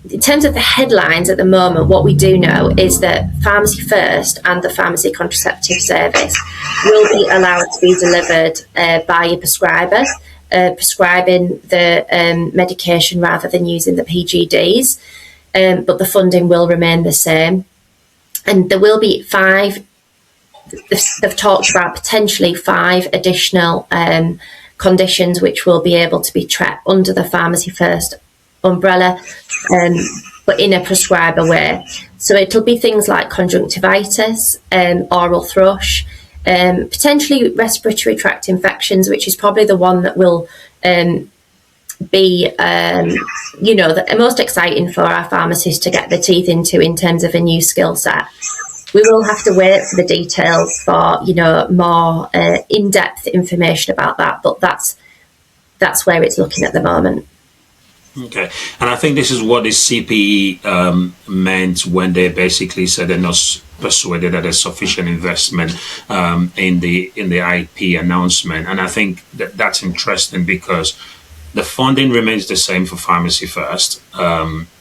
in terms of the headlines at the moment, what we do know is that Pharmacy First and the Pharmacy Contraceptive Service will be allowed to be delivered by a prescriber, prescribing the medication rather than using the PGDs, but the funding will remain the same. And there will be they've talked about potentially 5 additional conditions which will be able to be tracked under the Pharmacy First umbrella, but in a prescriber way. So it'll be things like conjunctivitis, oral thrush, potentially respiratory tract infections, which is probably the one that will be the most exciting for our pharmacists to get their teeth into in terms of a new skill set. We will have to wait for the details for, more in-depth information about that, but that's where it's looking at the moment. Okay, and I think this is what the CPE meant when they basically said they're not persuaded that there's sufficient investment in the IP announcement, and I think that's interesting because the funding remains the same for Pharmacy First.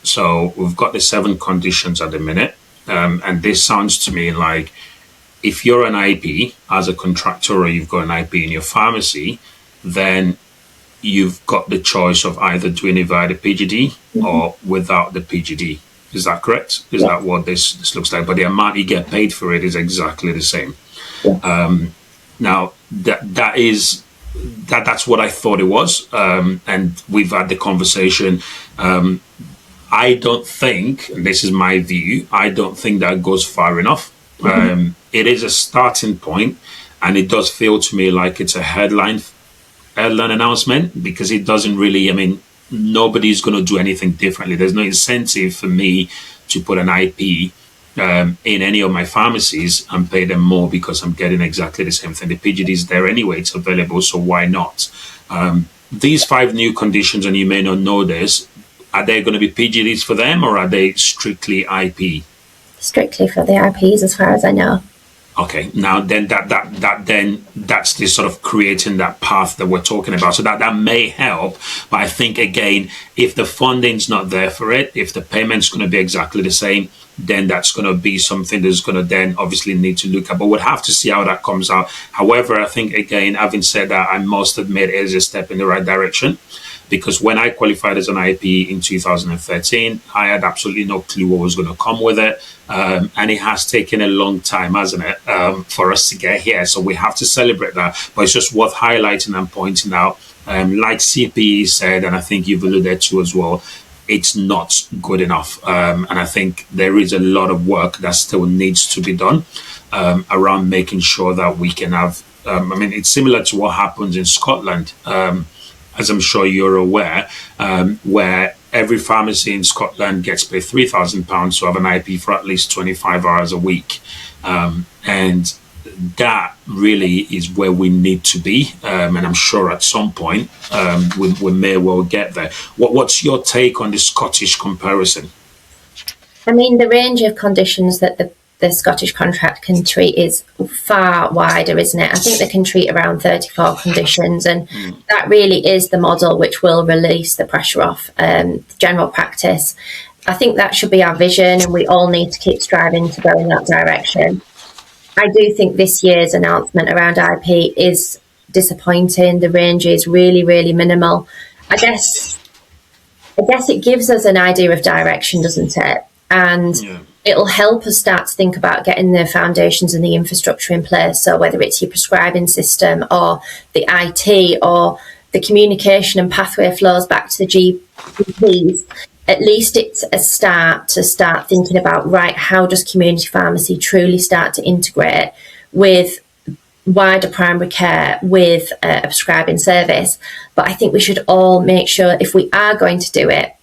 So we've got the 7 conditions at the minute, and this sounds to me like if you're an IP as a contractor or you've got an IP in your pharmacy, then you've got the choice of either doing it via the PGD or without the PGD. Is that correct? Is that what this looks like? But the amount you get paid for it is exactly the same. Now that's what I thought it was, and we've had the conversation. I don't think, and this is my view, I don't think that goes far enough. It is a starting point, and it does feel to me like it's a headline announcement because it doesn't really, nobody's going to do anything differently. There's no incentive for me to put an IP in any of my pharmacies and pay them more because I'm getting exactly the same thing. The PGD is there anyway, it's available, so why not? These 5 new conditions, and you may not know this, are they going to be PGDs for them or are they strictly IP? Strictly for the IPs as far as I know. Okay, now then that's the sort of creating that path that we're talking about. So that may help, but I think again, if the funding's not there for it, if the payment's going to be exactly the same, then that's going to be something that's going to then obviously need to look at. But we'll have to see how that comes out. However, I think again, having said that, I must admit it is a step in the right direction. Because when I qualified as an IP in 2013, I had absolutely no clue what was going to come with it. And it has taken a long time, hasn't it, for us to get here. So we have to celebrate that. But it's just worth highlighting and pointing out, like CPE said, and I think you've alluded to as well, it's not good enough. And I think there is a lot of work that still needs to be done around making sure that we can have, it's similar to what happens in Scotland. As I'm sure you're aware, where every pharmacy in Scotland gets paid £3,000 to have an IP for at least 25 hours a week. And that really is where we need to be. And I'm sure at some point we may well get there. What's your take on the Scottish comparison? The range of conditions that the Scottish contract can treat is far wider, isn't it? I think they can treat around 34 conditions, and that really is the model which will release the pressure off general practice. I think that should be our vision, and we all need to keep striving to go in that direction. I do think this year's announcement around IP is disappointing. The range is really, really minimal. I guess it gives us an idea of direction, doesn't it? And it'll help us start to think about getting the foundations and the infrastructure in place. So whether it's your prescribing system or the IT or the communication and pathway flows back to the GPs, at least it's a start to start thinking about, right, how does community pharmacy truly start to integrate with wider primary care with a prescribing service. But I think we should all make sure if we are going to do it,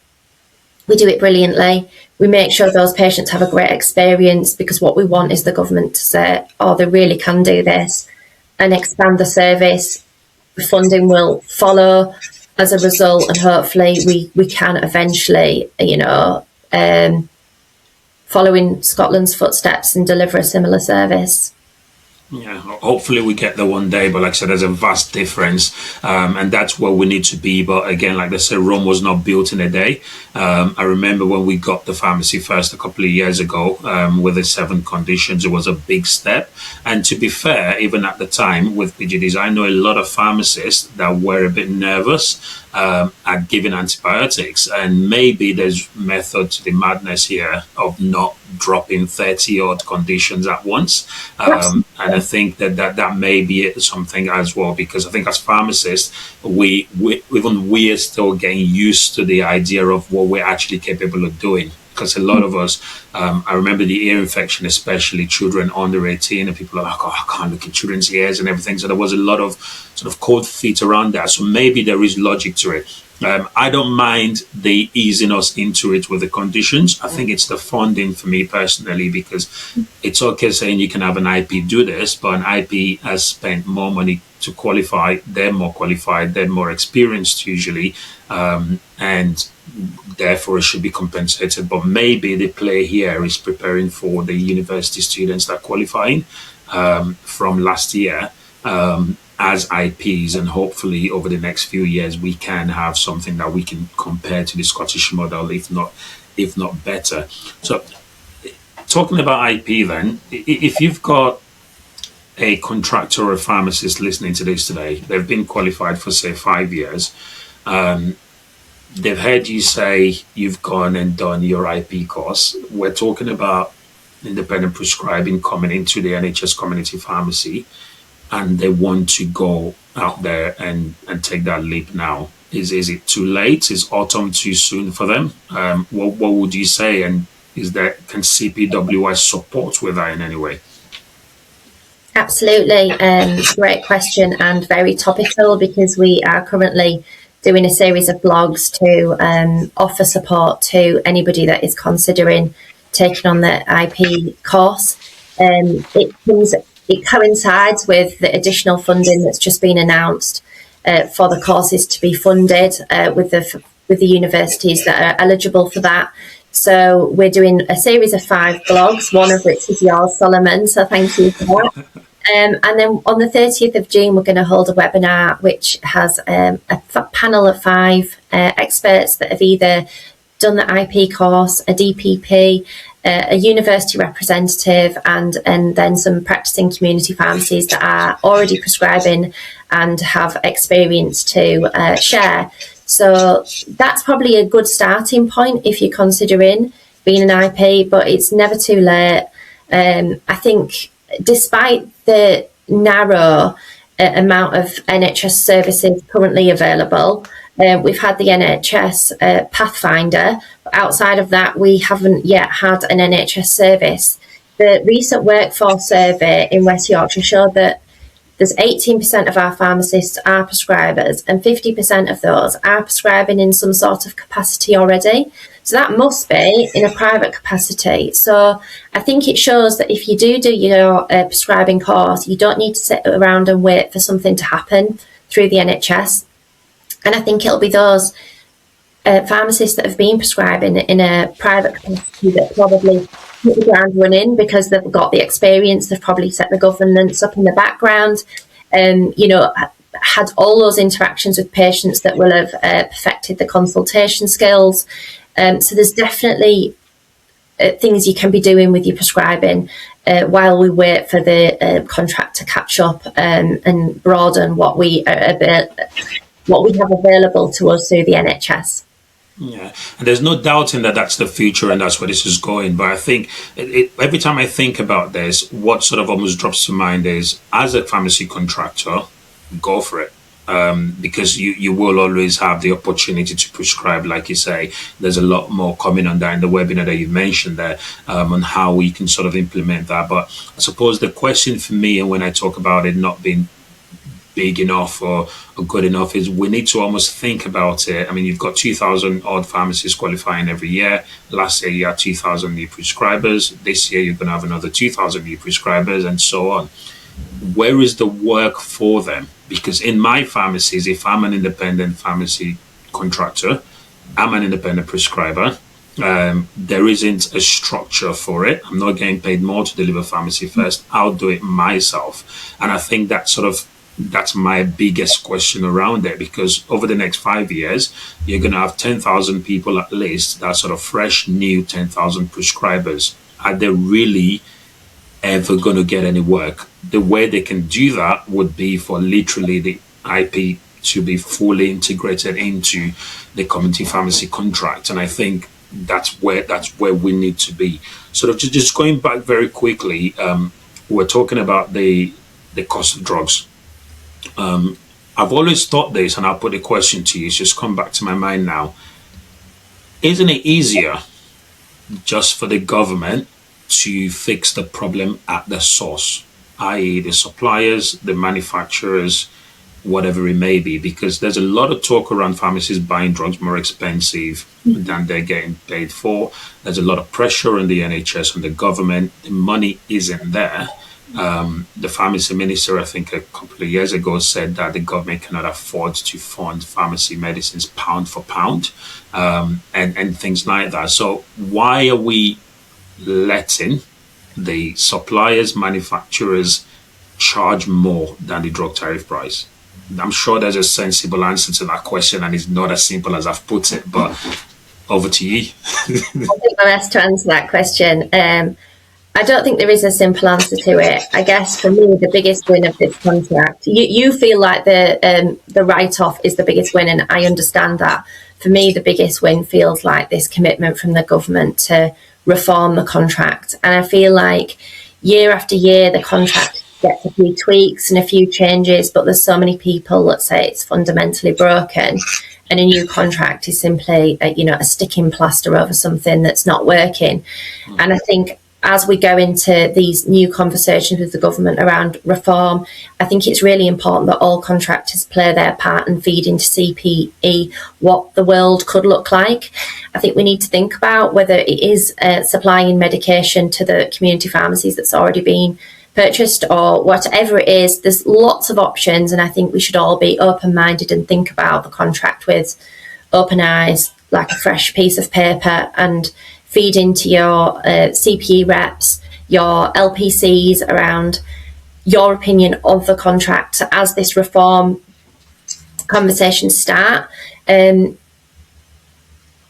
we do it brilliantly. We make sure those patients have a great experience, because what we want is the government to say, oh, they really can do this, and expand the service. The funding will follow as a result, and hopefully we can eventually, follow in Scotland's footsteps and deliver a similar service. Yeah, hopefully we get there one day, but like I said, there's a vast difference, and that's where we need to be. But again, like I said, Rome was not built in a day. I remember when we got the Pharmacy First a couple of years ago with the 7 conditions, it was a big step. And to be fair, even at the time with PGDs, I know a lot of pharmacists that were a bit nervous at giving antibiotics, and maybe there's method to the madness here of not dropping 30 odd conditions at once, and I think that may be something as well, because I think as pharmacists we are still getting used to the idea of what we're actually capable of doing. Because a lot of us, I remember the ear infection, especially children under 18, and people are like, oh, I can't look at children's ears and everything. So there was a lot of sort of cold feet around that. So maybe there is logic to it. I don't mind the easing us into it with the conditions. I think it's the funding for me personally, because it's okay saying you can have an IP do this, but an IP has spent more money to qualify. They're more qualified, they're more experienced usually, and therefore it should be compensated. But maybe the play here is preparing for the university students that are qualifying from last year. As IPs, and hopefully over the next few years we can have something that we can compare to the Scottish model, if not better. So, talking about IP, then, if you've got a contractor or a pharmacist listening to this today, they've been qualified for say 5 years. They've heard you say you've gone and done your IP course. We're talking about independent prescribing coming into the NHS community pharmacy, and they want to go out there and take that leap now. Is it too late? Is autumn too soon for them? What would you say? And can CPWI support with that in any way? Absolutely. Great question, and very topical, because we are currently doing a series of blogs to offer support to anybody that is considering taking on the IP course. It coincides with the additional funding that's just been announced for the courses to be funded with the universities that are eligible for that. So we're doing a series of 5 blogs, one of which is yours, Solomon. So thank you for that. And then on the 30th of June, we're going to hold a webinar which has a panel of 5 experts that have either done the IP course, a DPP, a university representative, and then some practicing community pharmacies that are already prescribing and have experience to share. So that's probably a good starting point if you're considering being an IP, but it's never too late. I think despite the narrow amount of NHS services currently available, we've had the NHS Pathfinder. Outside of that, we haven't yet had an NHS service. The recent workforce survey in West Yorkshire showed that there's 18% of our pharmacists are prescribers, and 50% of those are prescribing in some sort of capacity already. So that must be in a private capacity. So I think it shows that if you do your prescribing course, you don't need to sit around and wait for something to happen through the NHS. And I think it'll be those pharmacists that have been prescribing in a private capacity that probably hit the ground running because they've got the experience, they've probably set the governance up in the background, had all those interactions with patients that will have perfected the consultation skills. So there's definitely things you can be doing with your prescribing while we wait for the contract to catch up and broaden what we have available to us through the NHS. Yeah, and there's no doubting that that's the future and that's where this is going. But I think every time I think about this, what sort of almost drops to mind is, as a pharmacy contractor, go for it. Because you will always have the opportunity to prescribe, like you say. There's a lot more coming on that in the webinar that you mentioned there, on how we can sort of implement that. But I suppose the question for me, and when I talk about it not being big enough or good enough, is we need to almost think about it. I mean, you've got 2,000 odd pharmacists qualifying every year. Last year you had 2,000 new prescribers. This year you're going to have another 2,000 new prescribers, and so on. Where is the work for them? Because in my pharmacies, if I'm an independent pharmacy contractor, I'm an independent prescriber, there isn't a structure for it. I'm not getting paid more to deliver pharmacy first. I'll do it myself. And I think that's my biggest question around it, because over the next 5 years, you're going to have 10,000 people at least that are sort of fresh, new 10,000 prescribers. Are they really ever going to get any work? The way they can do that would be for literally the IP to be fully integrated into the community pharmacy contract. And I think that's where we need to be. Sort of just going back very quickly, we're talking about the cost of drugs. I've always thought this, and I'll put the question to you, it's just come back to my mind now. Isn't it easier just for the government to fix the problem at the source, i.e. the suppliers, the manufacturers, whatever it may be, because there's a lot of talk around pharmacies buying drugs more expensive than they're getting paid for. There's a lot of pressure on the NHS, on the government. The money isn't there. The pharmacy minister, I think a couple of years ago, said that the government cannot afford to fund pharmacy medicines pound for pound, and things like that. So why are we letting the suppliers, manufacturers charge more than the drug tariff price? I'm sure there's a sensible answer to that question, and it's not as simple as I've put it, but over to you. I think I'm asked to answer that question. I don't think there is a simple answer to it. I guess for me, the biggest win of this contract, you feel like the write-off is the biggest win, and I understand that. For me, the biggest win feels like this commitment from the government to reform the contract. And I feel like year after year, the contract gets a few tweaks and a few changes, but there's so many people that say it's fundamentally broken, and a new contract is simply a sticking plaster over something that's not working. And I think as we go into these new conversations with the government around reform, I think it's really important that all contractors play their part and feed into CPE what the world could look like. I think we need to think about whether it is supplying medication to the community pharmacies that's already been purchased, or whatever it is. There's lots of options, and I think we should all be open-minded and think about the contract with open eyes, like a fresh piece of paper, and feed into your CPE reps, your LPCs around your opinion of the contract. So as this reform conversations start,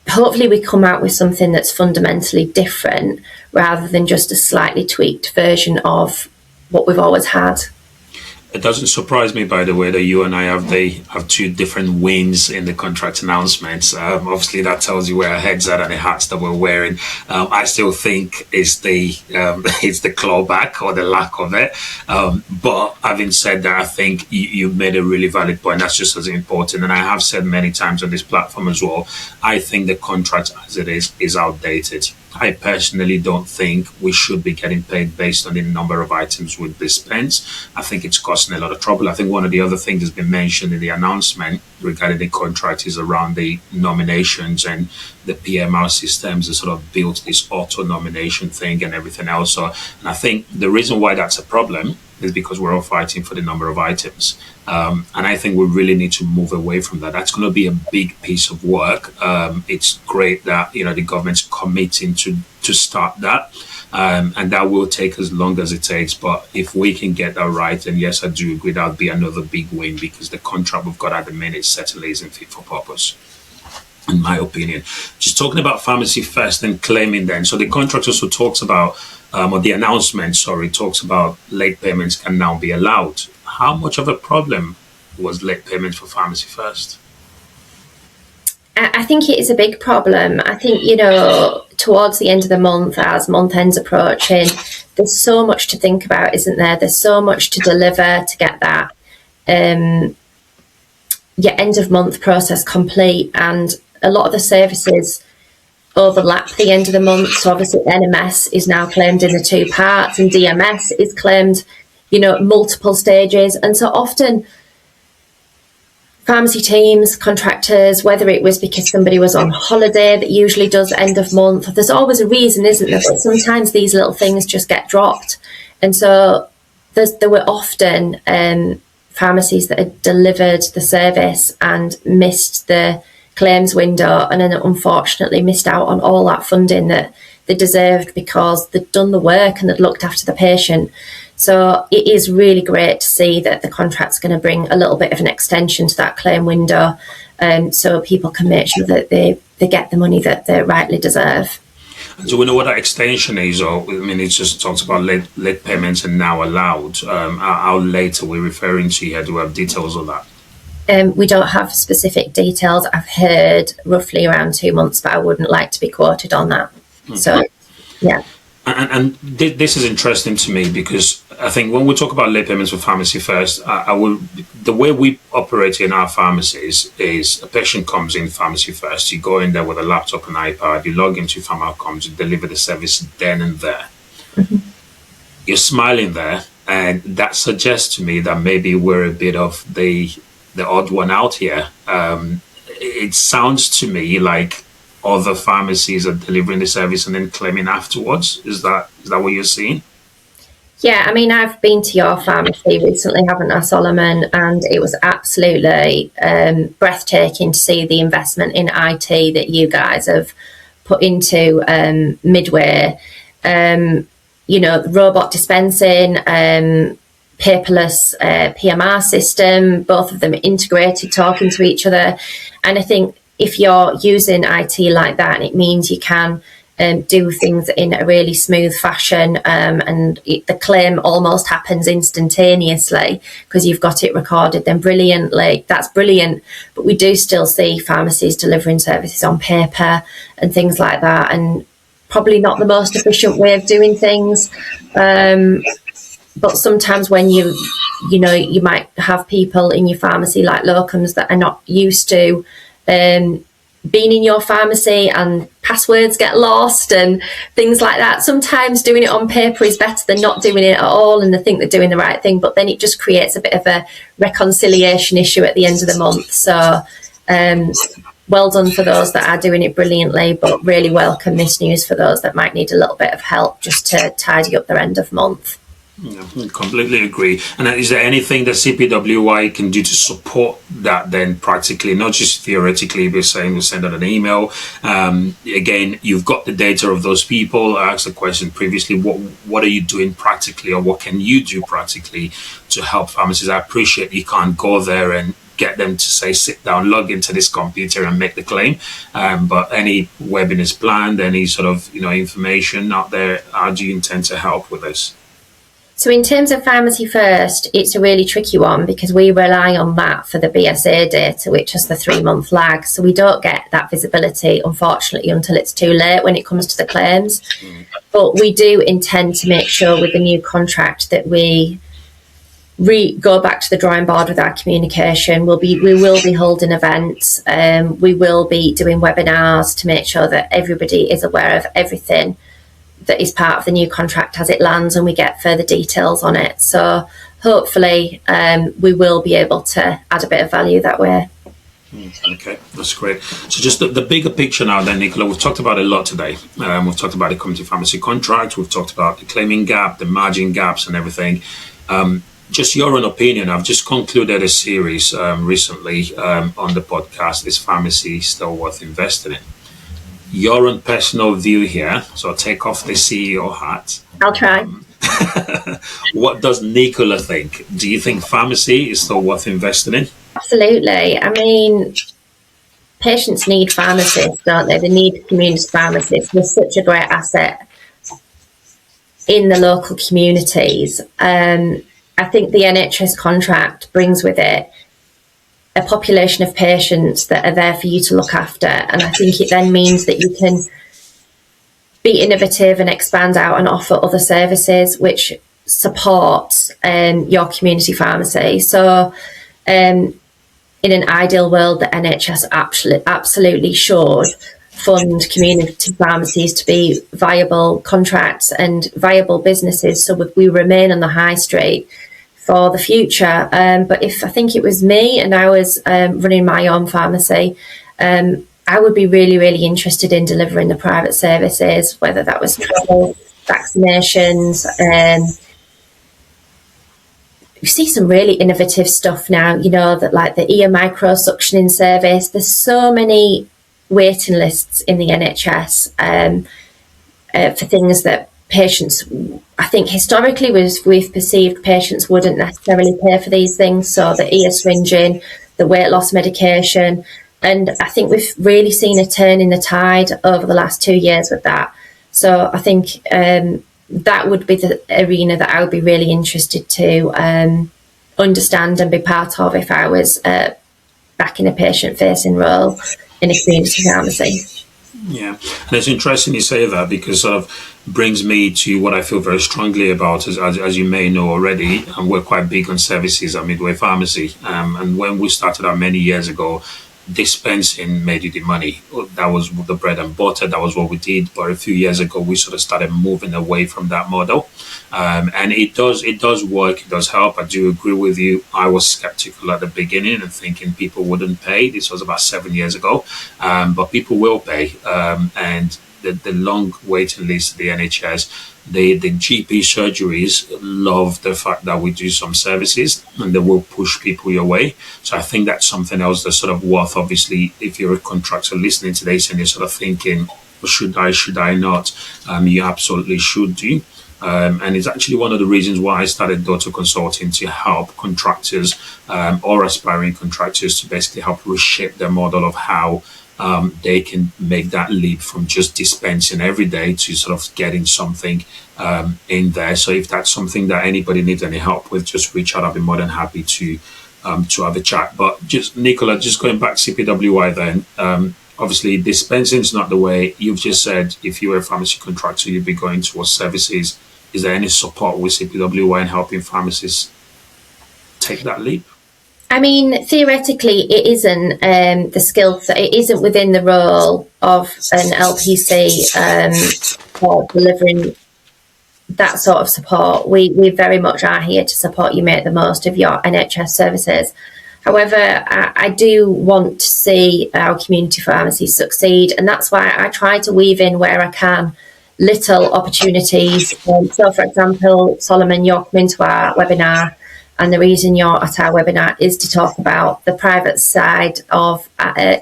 hopefully we come out with something that's fundamentally different rather than just a slightly tweaked version of what we've always had. It doesn't surprise me, by the way, that you and I have two different wins in the contract announcements. Obviously, that tells you where our heads are and the hats that we're wearing. I still think it's the clawback or the lack of it. But having said that, I think you made a really valid point. That's just as important. And I have said many times on this platform as well, I think the contract as it is outdated. I personally don't think we should be getting paid based on the number of items we dispense. I think it's causing a lot of trouble. I think one of the other things that's been mentioned in the announcement regarding the contract is around the nominations and the PMR systems that sort of built this auto-nomination thing and everything else. So, and I think the reason why that's a problem is because we're all fighting for the number of items. And I think we really need to move away from that. That's going to be a big piece of work. It's great that, the government's committing to start that. And that will take as long as it takes. But if we can get that right, then yes, I do agree that would be another big win, because the contract we've got at the minute certainly isn't fit for purpose, in my opinion. Just talking about Pharmacy First and claiming then. So the contract also talks about, or the announcement, talks about late payments can now be allowed. How much of a problem was late payments for Pharmacy First? I think it is a big problem. I think, towards the end of the month, as month end's approaching, there's so much to think about, isn't there? There's so much to deliver to get that end of month process complete. And a lot of the services overlap the end of the month. So obviously NMS is now claimed in the two parts, and DMS is claimed, multiple stages. And so often pharmacy teams, contractors, whether it was because somebody was on holiday, that usually does end of month, there's always a reason, isn't there? But sometimes these little things just get dropped. And so there were often pharmacies that had delivered the service and missed the claims window, and then unfortunately missed out on all that funding that they deserved because they'd done the work and they'd looked after the patient. So it is really great to see that the contract's going to bring a little bit of an extension to that claim window, so people can make sure that they get the money that they rightly deserve. And do we know what that extension is? Or, it just talks about late payments and now allowed. How late are we referring to here? Do we have details of that? We don't have specific details. I've heard roughly around 2 months, but I wouldn't like to be quoted on that. Okay. So, yeah. And this is interesting to me, because I think when we talk about late payments for Pharmacy First, the way we operate in our pharmacies is a patient comes in Pharmacy First, you go in there with a laptop and iPad, you log into PharmOutcomes, you deliver the service then and there. Mm-hmm. You're smiling there, And that suggests to me that maybe we're a bit of the odd one out here. It sounds to me like other pharmacies are delivering the service and then claiming afterwards. Is that what you're seeing? Yeah, I mean, I've been to your pharmacy recently, haven't I, Solomon? And it was absolutely breathtaking to see the investment in IT that you guys have put into Midway. The robot dispensing, paperless PMR system, both of them integrated, talking to each other. And I think if you're using IT like that, it means you can do things in a really smooth fashion, and the claim almost happens instantaneously because you've got it recorded then brilliantly. That's brilliant, but we do still see pharmacies delivering services on paper and things like that, and probably not the most efficient way of doing things. But sometimes when you might have people in your pharmacy like locums that are not used to being in your pharmacy, and passwords get lost and things like that. Sometimes doing it on paper is better than not doing it at all, and they think they're doing the right thing, but then it just creates a bit of a reconciliation issue at the end of the month. So well done for those that are doing it brilliantly, but really welcome this news for those that might need a little bit of help just to tidy up their end of month. Yeah, I completely agree. And is there anything that CPWI can do to support that then practically, not just theoretically, but saying we'll send out an email? Again, you've got the data of those people. I asked the question previously, what are you doing practically, or what can you do practically to help pharmacists? I appreciate you can't go there and get them to say, sit down, log into this computer and make the claim. But any webinars planned, any sort of information out there, how do you intend to help with this? So in terms of Pharmacy First, it's a really tricky one because we rely on that for the BSA data, which has the 3-month lag. So we don't get that visibility, unfortunately, until it's too late when it comes to the claims. But we do intend to make sure with the new contract that we go back to the drawing board with our communication. We will be holding events. We will be doing webinars to make sure that everybody is aware of everything that is part of the new contract as it lands, and we get further details on it. So hopefully we will be able to add a bit of value that way. Okay, that's great. So just the bigger picture now then, Nicola, we've talked about a lot today. We've talked about the community pharmacy contract, we've talked about the claiming gap, the margin gaps and everything. Just your own opinion, I've just concluded a series recently on the podcast, Is Pharmacy Still Worth Investing in? Your own personal view here, so take off the CEO hat. I'll try. What does Nicola think? Do you think pharmacy is still worth investing in? Absolutely. I mean, patients need pharmacists, don't they? They need community pharmacists. They're such a great asset in the local communities. I think the NHS contract brings with it a population of patients that are there for you to look after. And I think it then means that you can be innovative and expand out and offer other services which support your community pharmacy. So in an ideal world, the NHS absolutely should fund community pharmacies to be viable contracts and viable businesses so we remain on the high street for the future. But if I think it was me and I was running my own pharmacy, I would be really, really interested in delivering the private services, whether that was travel, vaccinations. You see some really innovative stuff now, that like the ear micro suctioning service. There's so many waiting lists in the NHS for things that patients, I think historically we've perceived patients wouldn't necessarily pay for these things. So the ear swinging, the weight loss medication, and I think we've really seen a turn in the tide over the last 2 years with that. So I think that would be the arena that I would be really interested to understand and be part of if I was back in a patient-facing role in a community pharmacy. Yeah, and it's interesting you say that because sort of brings me to what I feel very strongly about, as you may know already, and we're quite big on services at Midway Pharmacy. And when we started out many years ago, dispensing made you the money. That was the bread and butter. That was what we did. But a few years ago, we sort of started moving away from that model. And it does work, it does help. I do agree with you. I was skeptical at the beginning and thinking people wouldn't pay. This was about 7 years ago, but people will pay. And the long waiting list at the NHS, the GP surgeries love the fact that we do some services and they will push people your way. So I think that's something else that's sort of worth, obviously, if you're a contractor listening to this and you're sort of thinking, well, should I not? You absolutely should do. And it's actually one of the reasons why I started Daughter Consulting, to help contractors or aspiring contractors to basically help reshape their model of how they can make that leap from just dispensing every day to sort of getting something in there. So if that's something that anybody needs any help with, just reach out. I'll be more than happy to have a chat. But just, Nicola, just going back to CPWI then, obviously dispensing is not the way. You've just said if you were a pharmacy contractor, you'd be going towards services. Is there any support with CPWI in helping pharmacists take that leap? I mean, theoretically, it isn't the skill. It isn't within the role of an LPC for delivering that sort of support. We very much are here to support you make the most of your NHS services. However, I do want to see our community pharmacies succeed, and that's why I try to weave in where I can little opportunities. So, for example, Solomon, you're coming to our webinar, and the reason you're at our webinar is to talk about the private side of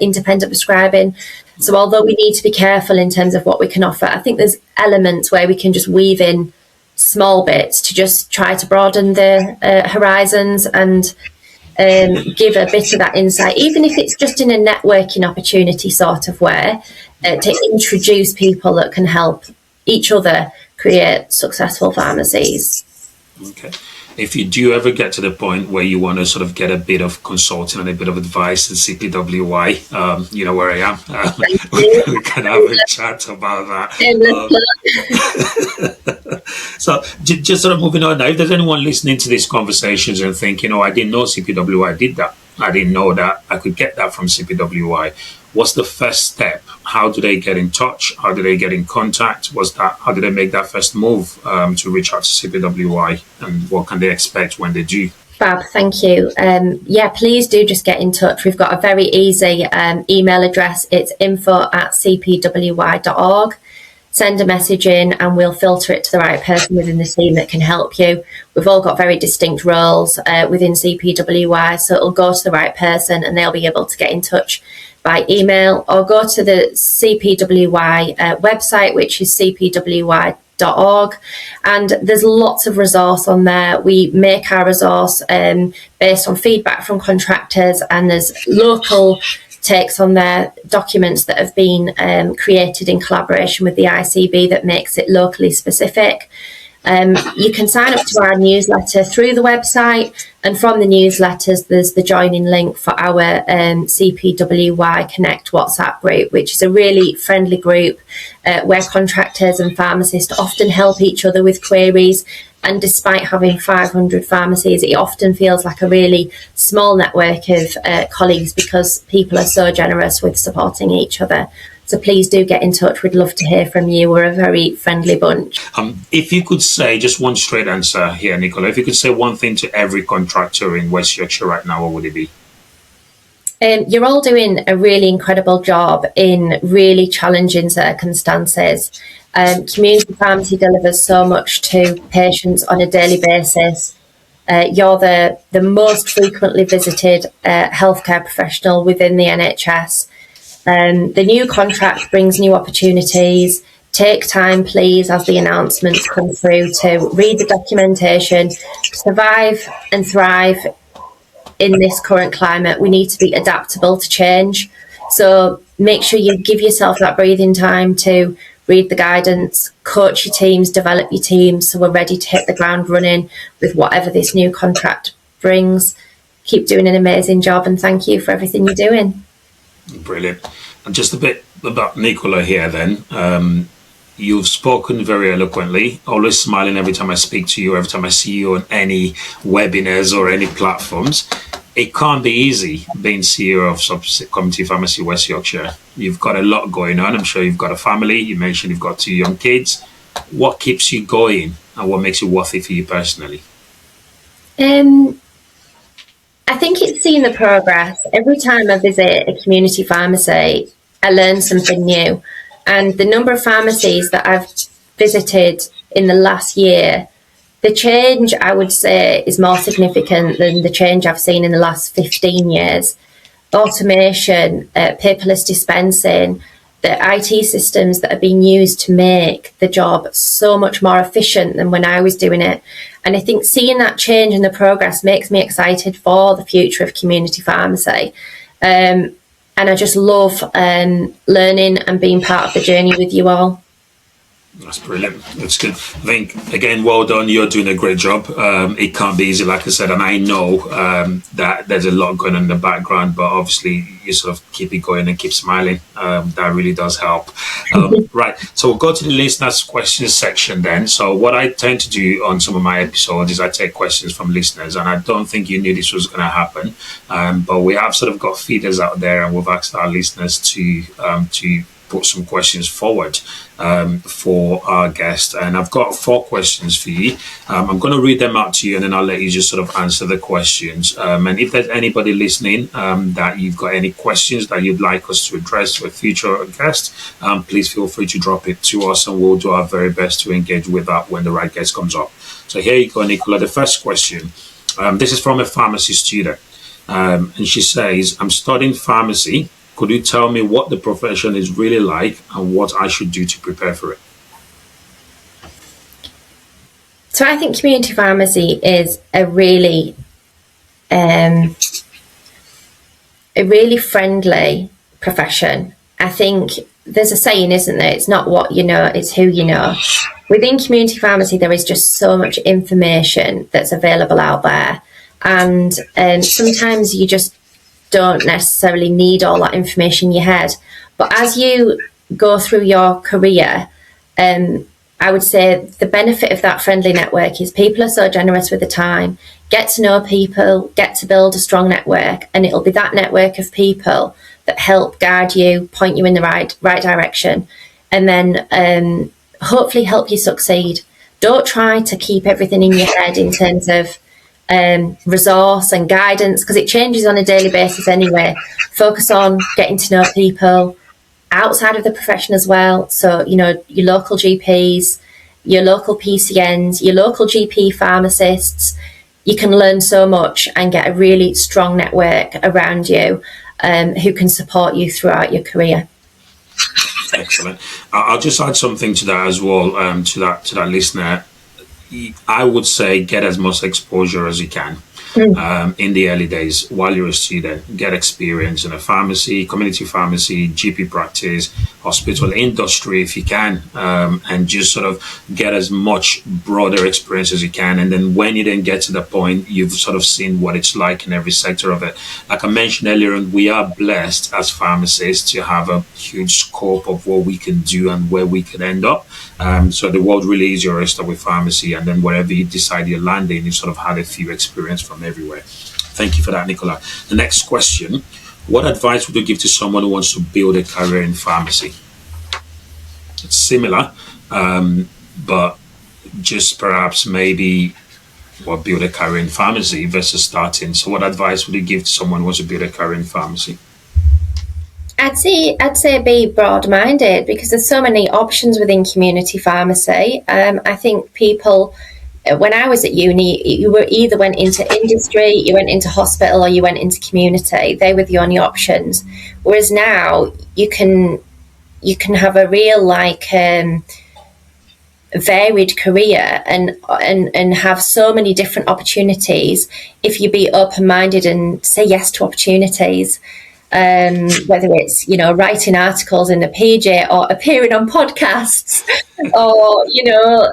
independent prescribing. So although we need to be careful in terms of what we can offer, I think there's elements where we can just weave in small bits to just try to broaden the horizons and give a bit of that insight, even if it's just in a networking opportunity sort of way, to introduce people that can help each other create successful pharmacies. Okay. If you do ever get to the point where you want to sort of get a bit of consulting and a bit of advice in CPWI, you know where I am. We can have a chat about that. So just sort of moving on now, if there's anyone listening to these conversations and thinking, oh, I didn't know CPWI did that. I didn't know that. I could get that from CPWI. What's the first step? How do they get in touch? How do they get in contact? How do they make that first move to reach out to CPWI? And what can they expect when they do? Fab, thank you. Please do just get in touch. We've got a very easy email address. It's info@cpwi.org. Send a message in and we'll filter it to the right person within the team that can help you. We've all got very distinct roles within CPWI, so it'll go to the right person and they'll be able to get in touch by email, or go to the CPWI website, which is cpwi.org, and there's lots of resource on there. We make our resource based on feedback from contractors, and there's local takes on their documents that have been created in collaboration with the ICB that makes it locally specific. You can sign up to our newsletter through the website, and from the newsletters there's the joining link for our CPWI Connect WhatsApp group, which is a really friendly group where contractors and pharmacists often help each other with queries. And despite having 500 pharmacies, it often feels like a really small network of colleagues because people are so generous with supporting each other. So please do get in touch. We'd love to hear from you. We're a very friendly bunch. If you could say just one straight answer here, Nicola, if you could say one thing to every contractor in West Yorkshire right now, what would it be? You're all doing a really incredible job in really challenging circumstances. Community pharmacy delivers so much to patients on a daily basis. You're the most frequently visited healthcare professional within the NHS. The new contract brings new opportunities. Take time, please, as the announcements come through, to read the documentation. Survive and thrive in this current climate. We need to be adaptable to change. So make sure you give yourself that breathing time to read the guidance, coach your teams, develop your teams, so we're ready to hit the ground running with whatever this new contract brings. Keep doing an amazing job, and thank you for everything you're doing. Brilliant. And just a bit about Nicola here then. You've spoken very eloquently, always smiling every time I speak to you, every time I see you on any webinars or any platforms. It can't be easy being CEO of Community Pharmacy West Yorkshire. You've got a lot going on. I'm sure you've got a family. You mentioned you've got 2 young kids. What keeps you going? and what makes it worth it for you personally? I think it's seeing the progress. Every time I visit a community pharmacy, I learn something new. And the number of pharmacies that I've visited in the last year, the change, I would say, is more significant than the change I've seen in the last 15 years. Automation, paperless dispensing, the IT systems that are being used to make the job so much more efficient than when I was doing it. And I think seeing that change and the progress makes me excited for the future of community pharmacy. And I just love learning and being part of the journey with you all. That's brilliant. That's good. I think, again, well done. You're doing a great job. It can't be easy, like I said, and I know that there's a lot going on in the background, but obviously you sort of keep it going and keep smiling. That really does help. Right. So we'll go to the listeners' questions section then. So what I tend to do on some of my episodes is I take questions from listeners, and I don't think you knew this was going to happen, but we have sort of got feeders out there, and we've asked our listeners to put some questions forward for our guest. And I've got 4 questions for you. I'm going to read them out to you, and then I'll let you just sort of answer the questions. And if there's anybody listening that you've got any questions that you'd like us to address to a future guest, please feel free to drop it to us, and we'll do our very best to engage with that when the right guest comes up. So here you go, Nicola. The first question. This is from a pharmacy student. And she says, I'm studying pharmacy. Could you tell me what the profession is really like and what I should do to prepare for it? So I think community pharmacy is a really friendly profession. I think there's a saying, isn't there? It's not what you know, it's who you know. Within community pharmacy, there is just so much information that's available out there. And sometimes you just don't necessarily need all that information in your head. But as you go through your career, I would say the benefit of that friendly network is people are so generous with the time. Get to know people, get to build a strong network, and it'll be that network of people that help guide you, point you in the right direction, and then hopefully help you succeed. Don't try to keep everything in your head in terms of resource and guidance, because it changes on a daily basis anyway. Focus on getting to know people outside of the profession as well. So, you know, your local GPs, your local PCNs, your local GP pharmacists. You can learn so much and get a really strong network around you who can support you throughout your career. Excellent. I'll just add something to that as well, to that listener. I would say get as much exposure as you can in the early days while you're a student. Get experience in a pharmacy, community pharmacy, GP practice, hospital industry if you can, and just sort of get as much broader experience as you can. And then when you then get to the point, you've sort of seen what it's like in every sector of it. Like I mentioned earlier, we are blessed as pharmacists to have a huge scope of what we can do and where we can end up. So the world really is your oyster with pharmacy, and then wherever you decide you're landing, you sort of had a few experience from everywhere. Thank you for that, Nicola. The next question: what advice would you give to someone who wants to build a career in pharmacy? It's similar, but just perhaps maybe build a career in pharmacy versus starting. So what advice would you give to someone who wants to build a career in pharmacy? I'd say be broad-minded, because there's so many options within community pharmacy. I think people, when I was at uni, you were either went into industry, you went into hospital, or you went into community. They were the only options. Whereas now you can have a real varied career and have so many different opportunities if you be open-minded and say yes to opportunities. Whether it's, you know, writing articles in the PJ or appearing on podcasts or, you know,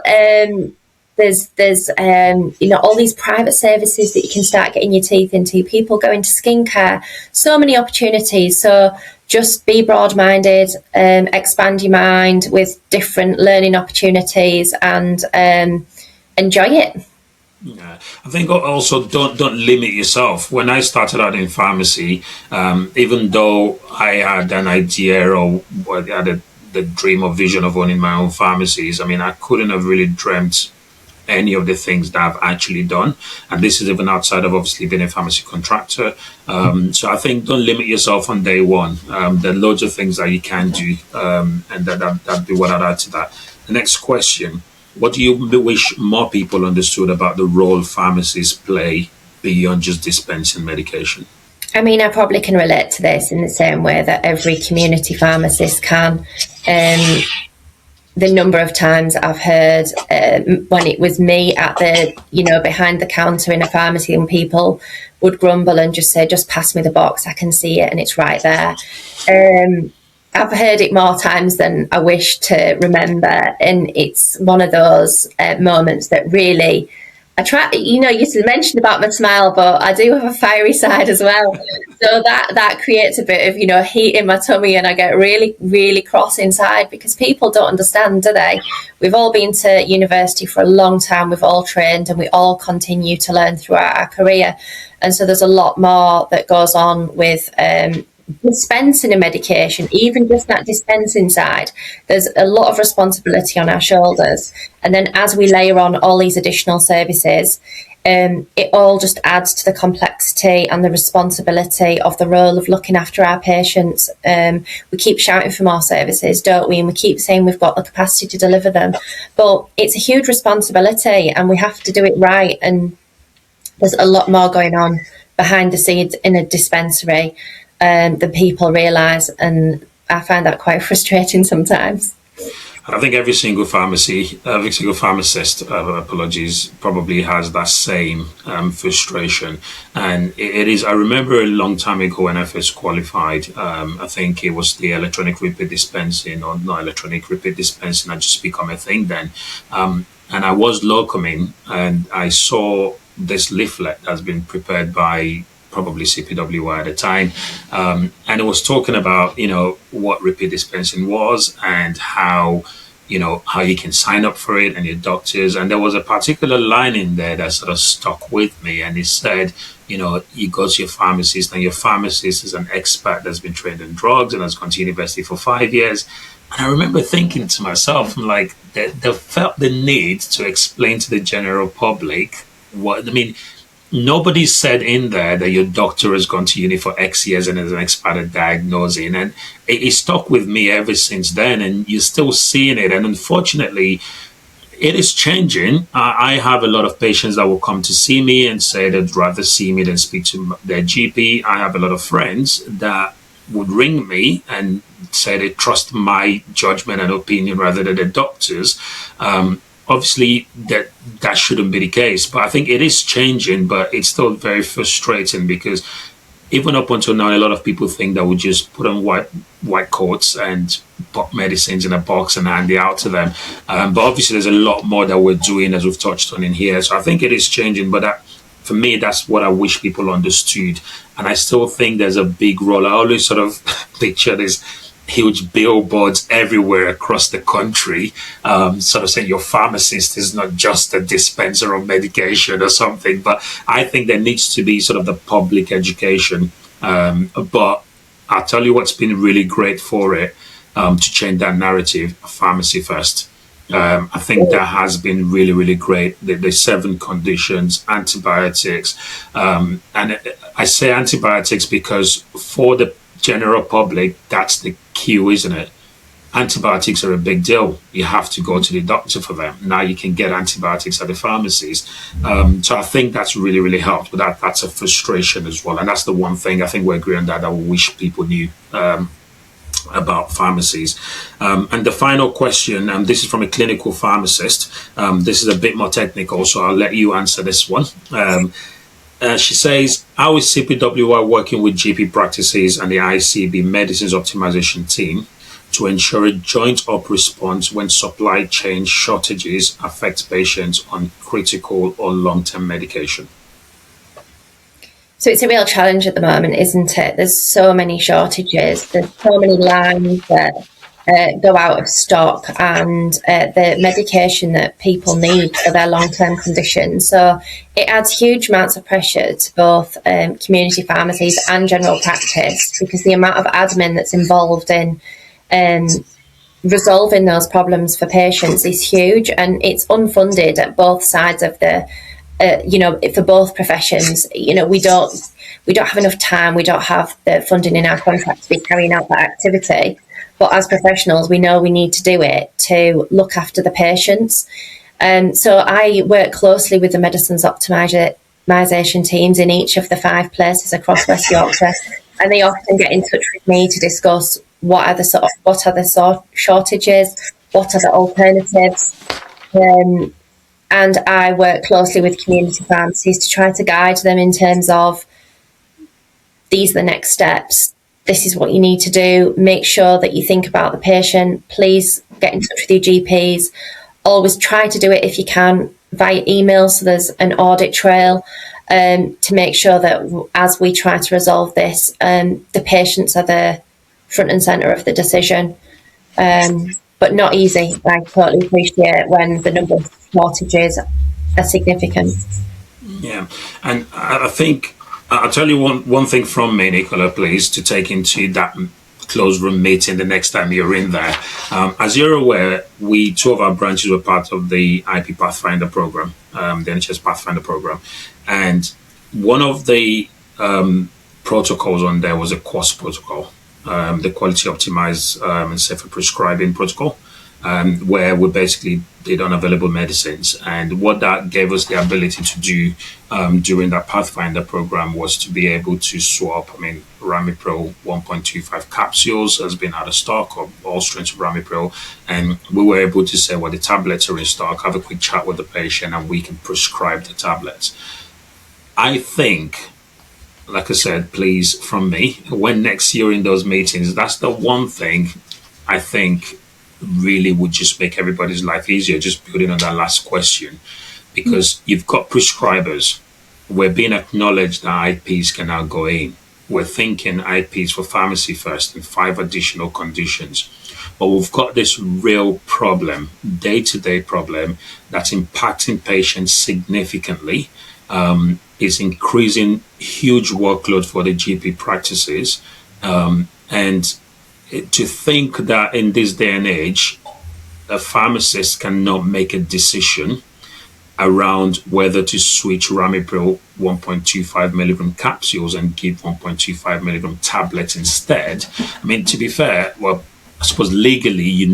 there's you know, all these private services that you can start getting your teeth into, people go into skincare, so many opportunities. So just be broad-minded, expand your mind with different learning opportunities, and enjoy it. Yeah, I think also don't limit yourself. When I started out in pharmacy, even though I had an idea or I had the dream or vision of owning my own pharmacies, I mean, I couldn't have really dreamt any of the things that I've actually done. And this is even outside of obviously being a pharmacy contractor. So I think don't limit yourself on day one. There are loads of things that you can do, and that'd be what I'd add to that. The next question: what do you wish more people understood about the role pharmacies play beyond just dispensing medication? I mean, I probably can relate to this in the same way that every community pharmacist can. The number of times I've heard when it was me at the, behind the counter in a pharmacy, and people would grumble and just say, just pass me the box, I can see it and it's right there. I've heard it more times than I wish to remember. And it's one of those moments that really, I try, you mentioned about my smile, but I do have a fiery side as well. So that creates a bit of, heat in my tummy, and I get really, really cross inside because people don't understand, do they? We've all been to university for a long time. We've all trained and we all continue to learn throughout our career. And so there's a lot more that goes on with dispensing a medication, even just that dispensing side. There's a lot of responsibility on our shoulders, and then as we layer on all these additional services, it all just adds to the complexity and the responsibility of the role of looking after our patients. We keep shouting for more services, don't we? And we keep saying we've got the capacity to deliver them, but it's a huge responsibility and we have to do it right. And there's a lot more going on behind the scenes in a dispensary than people realise, and I find that quite frustrating sometimes. I think every single pharmacist, probably has that same frustration. And it is, I remember a long time ago when I first qualified, I think it was the electronic repeat dispensing, or not electronic repeat dispensing, had just become a thing then. And I was locuming and I saw this leaflet that's been prepared by probably CPWI at the time, and it was talking about what repeat dispensing was and how you can sign up for it and your doctors. And there was a particular line in there that sort of stuck with me, and it said, you go to your pharmacist, and your pharmacist is an expert that's been trained in drugs and has gone to university for 5 years. And I remember thinking to myself, I'm like, they felt the need to explain to the general public nobody said in there that your doctor has gone to uni for X years and is an expert at diagnosing. And it stuck with me ever since then. And you're still seeing it. And unfortunately, it is changing. I have a lot of patients that will come to see me and say they'd rather see me than speak to their GP. I have a lot of friends that would ring me and say they trust my judgment and opinion rather than the doctor's. Obviously, that shouldn't be the case, but I think it is changing, but it's still very frustrating because even up until now, a lot of people think that we just put on white coats and put medicines in a box and hand it out to them. But obviously, there's a lot more that we're doing, as we've touched on in here. So I think it is changing, but for me, that's what I wish people understood. And I still think there's a big role. I always sort of picture this huge billboards everywhere across the country, sort of saying your pharmacist is not just a dispenser of medication or something. But I think there needs to be sort of the public education. But I'll tell you what's been really great for it, to change that narrative: pharmacy first. I think that has been really, really great. The 7 conditions, antibiotics. And I say antibiotics because for the general public, that's the cue, isn't it? Antibiotics are a big deal. You have to go to the doctor for them. Now you can get antibiotics at the pharmacies. So I think that's really, really helped. But that's a frustration as well. And that's the one thing I think we agree on that we wish people knew about pharmacies. And the final question, and this is from a clinical pharmacist. This is a bit more technical, so I'll let you answer this one. She says, how is CPWI working with GP practices and the ICB Medicines Optimization team to ensure a joint-up response when supply chain shortages affect patients on critical or long-term medication? So it's a real challenge at the moment, isn't it? There's so many shortages. There's so many lines that go out of stock, and the medication that people need for their long-term conditions. So it adds huge amounts of pressure to both community pharmacies and general practice, because the amount of admin that's involved in resolving those problems for patients is huge, and it's unfunded at both sides of the, for both professions. We don't have enough time, we don't have the funding in our contract to be carrying out that activity. But as professionals, we know we need to do it to look after the patients. So I work closely with the medicines optimisation teams in each of the 5 places across West Yorkshire, and they often get in touch with me to discuss what are the shortages, what are the alternatives, and I work closely with community pharmacies to try to guide them in terms of, these are the next steps, this is what you need to do, make sure that you think about the patient, please get in touch with your GPs, always try to do it if you can via email, so there's an audit trail, to make sure that as we try to resolve this, the patients are the front and centre of the decision. But not easy. I totally appreciate when the number of shortages are significant. Yeah, and I think I'll tell you one thing from me, Nicola, please, to take into that closed room meeting the next time you're in there. As you're aware, 2 of our branches were part of the IP Pathfinder program, the NHS Pathfinder program, and one of the protocols on there was a QOS protocol, the Quality Optimized and Safer Prescribing protocol, where we basically did unavailable medicines. And what that gave us the ability to do during that Pathfinder program was to be able to swap, Ramipril 1.25 capsules has been out of stock, of all strengths of Ramipril, and we were able to say, well, the tablets are in stock, have a quick chat with the patient, and we can prescribe the tablets. I think, like I said, please, from me, when next year in those meetings, that's the one thing I think really would just make everybody's life easier, just building on that last question, because you've got prescribers. We're being acknowledged that IPs can now go in. We're thinking IPs for pharmacy first and 5 additional conditions. But we've got this real problem, day-to-day problem, that's impacting patients significantly. It's increasing huge workload for the GP practices. And to think that in this day and age, a pharmacist cannot make a decision around whether to switch Ramipril 1.25 milligram capsules and give 1.25 milligram tablets instead. To be fair, well, I suppose legally it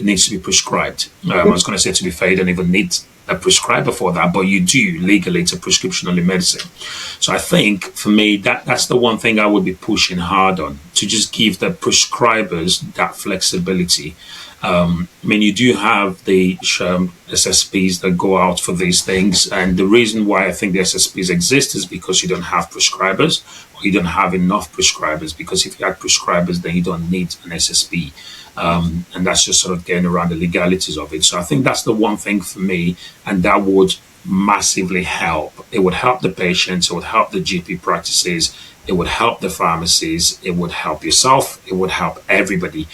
needs to be prescribed. I was going to say, to be fair, you don't even need a prescriber for that, but you do legally. It's a prescription-only medicine. So I think for me, that's the one thing I would be pushing hard on, to just give the prescribers that flexibility. You do have the SSPs that go out for these things, and the reason why I think the SSPs exist is because you don't have prescribers, or you don't have enough prescribers, because if you had prescribers, then you don't need an SSP. And that's just sort of getting around the legalities of it. So I think that's the one thing for me, and that would massively help. It would help the patients, it would help the GP practices, it would help the pharmacies, it would help yourself, it would help everybody,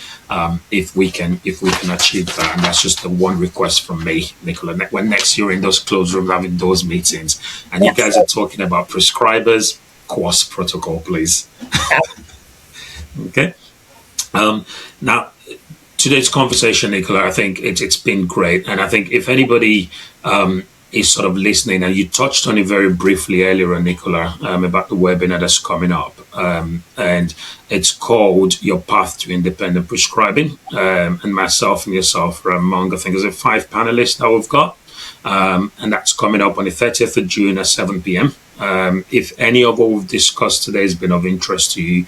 if we can achieve that. And that's just the one request from me, Nicola. When next you're in those closed rooms having those meetings, and you guys are talking about prescribers, QOS protocol, please. Okay. Now, today's conversation, Nicola, I think it's been great. And I think if anybody is sort of listening, and you touched on it very briefly earlier, Nicola, about the webinar that's coming up. And it's called Your Path to Independent Prescribing. And myself and yourself are among, I think, there's 5 panelists that we've got. And that's coming up on the 30th of June at 7 p.m. If any of what we've discussed today has been of interest to you,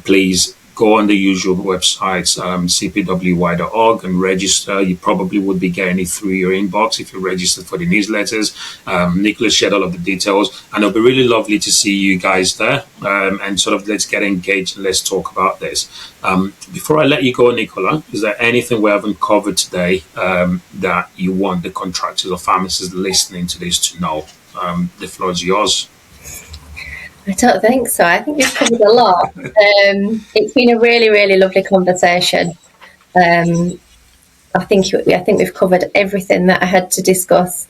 please go on the usual websites, cpwy.org, and register. You probably would be getting it through your inbox if you're registered for the newsletters. Nicola shared all of the details, and it'll be really lovely to see you guys there, and sort of let's get engaged and let's talk about this. Before I let you go, Nicola, is there anything we haven't covered today that you want the contractors or pharmacists listening to this to know? The floor is yours. I don't think so. I think we've covered a lot. It's been a really, really lovely conversation. I think we've covered everything that I had to discuss.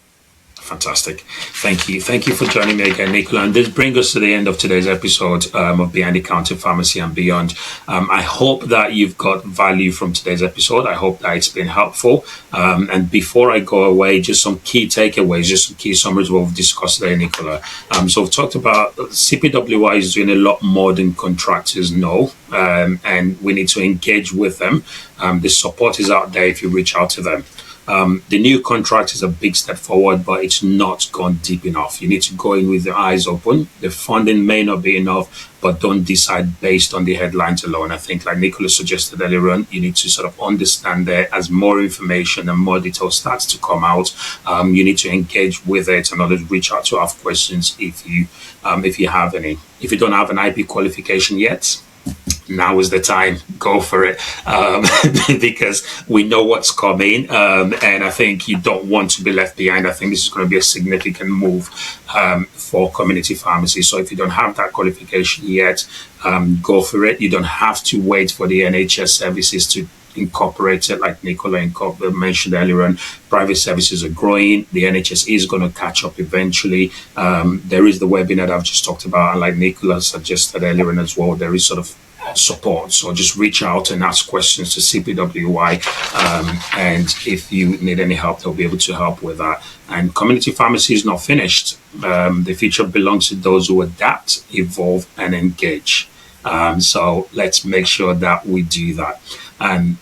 Fantastic. Thank you. Thank you for joining me again, Nicola. And this brings us to the end of today's episode of Behind the Counter Pharmacy and Beyond. I hope that you've got value from today's episode. I hope that it's been helpful. And before I go away, just some key takeaways, just some key summaries of what we've discussed today, Nicola. So we've talked about CPWI is doing a lot more than contractors know, and we need to engage with them. The support is out there if you reach out to them. The new contract is a big step forward, but it's not gone deep enough. You need to go in with your eyes open. The funding may not be enough, but don't decide based on the headlines alone. I think, like Nicola suggested earlier on, you need to sort of understand that as more information and more detail starts to come out, you need to engage with it and always reach out to ask questions if you have any. If you don't have an IP qualification yet, now is the time. Go for it, because we know what's coming, and I think you don't want to be left behind. I think this is going to be a significant move for community pharmacy. So if you don't have that qualification yet, go for it. You don't have to wait for the NHS services to incorporate it, like Nicola mentioned earlier on. Private services are growing. The NHS is going to catch up eventually. There is the webinar that I've just talked about, and like Nicola suggested earlier on as well, there is sort of support. So just reach out and ask questions to CPWI, and if you need any help, they'll be able to help with that. And community pharmacy is not finished. The future belongs to those who adapt, evolve, and engage. So let's make sure that we do that. And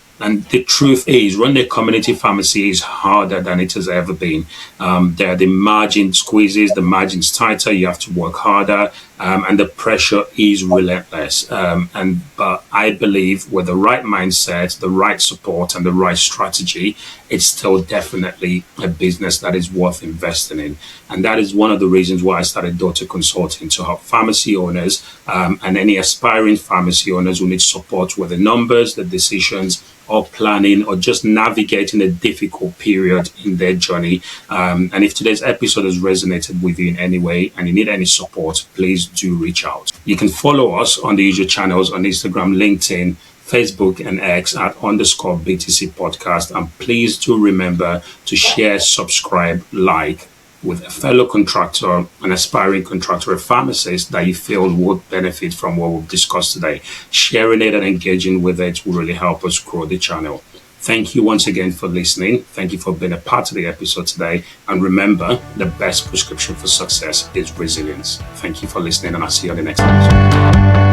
the truth is, running a community pharmacy is harder than it has ever been. There are the margin squeezes, the margins tighter, you have to work harder, and the pressure is relentless. But I believe with the right mindset, the right support, and the right strategy, it's still definitely a business that is worth investing in. And that is one of the reasons why I started Daughter Consulting, to help pharmacy owners and any aspiring pharmacy owners who need support with the numbers, the decisions, or planning, or just navigating a difficult period in their journey. And if today's episode has resonated with you in any way and you need any support, please do reach out. You can follow us on the usual channels on Instagram, LinkedIn, Facebook, and X at _BTC podcast. And please do remember to share, subscribe, like with a fellow contractor, an aspiring contractor, a pharmacist that you feel would benefit from what we've discussed today. Sharing it and engaging with it will really help us grow the channel. Thank you once again for listening. Thank you for being a part of the episode today. And remember, the best prescription for success is resilience. Thank you for listening, and I'll see you on the next episode.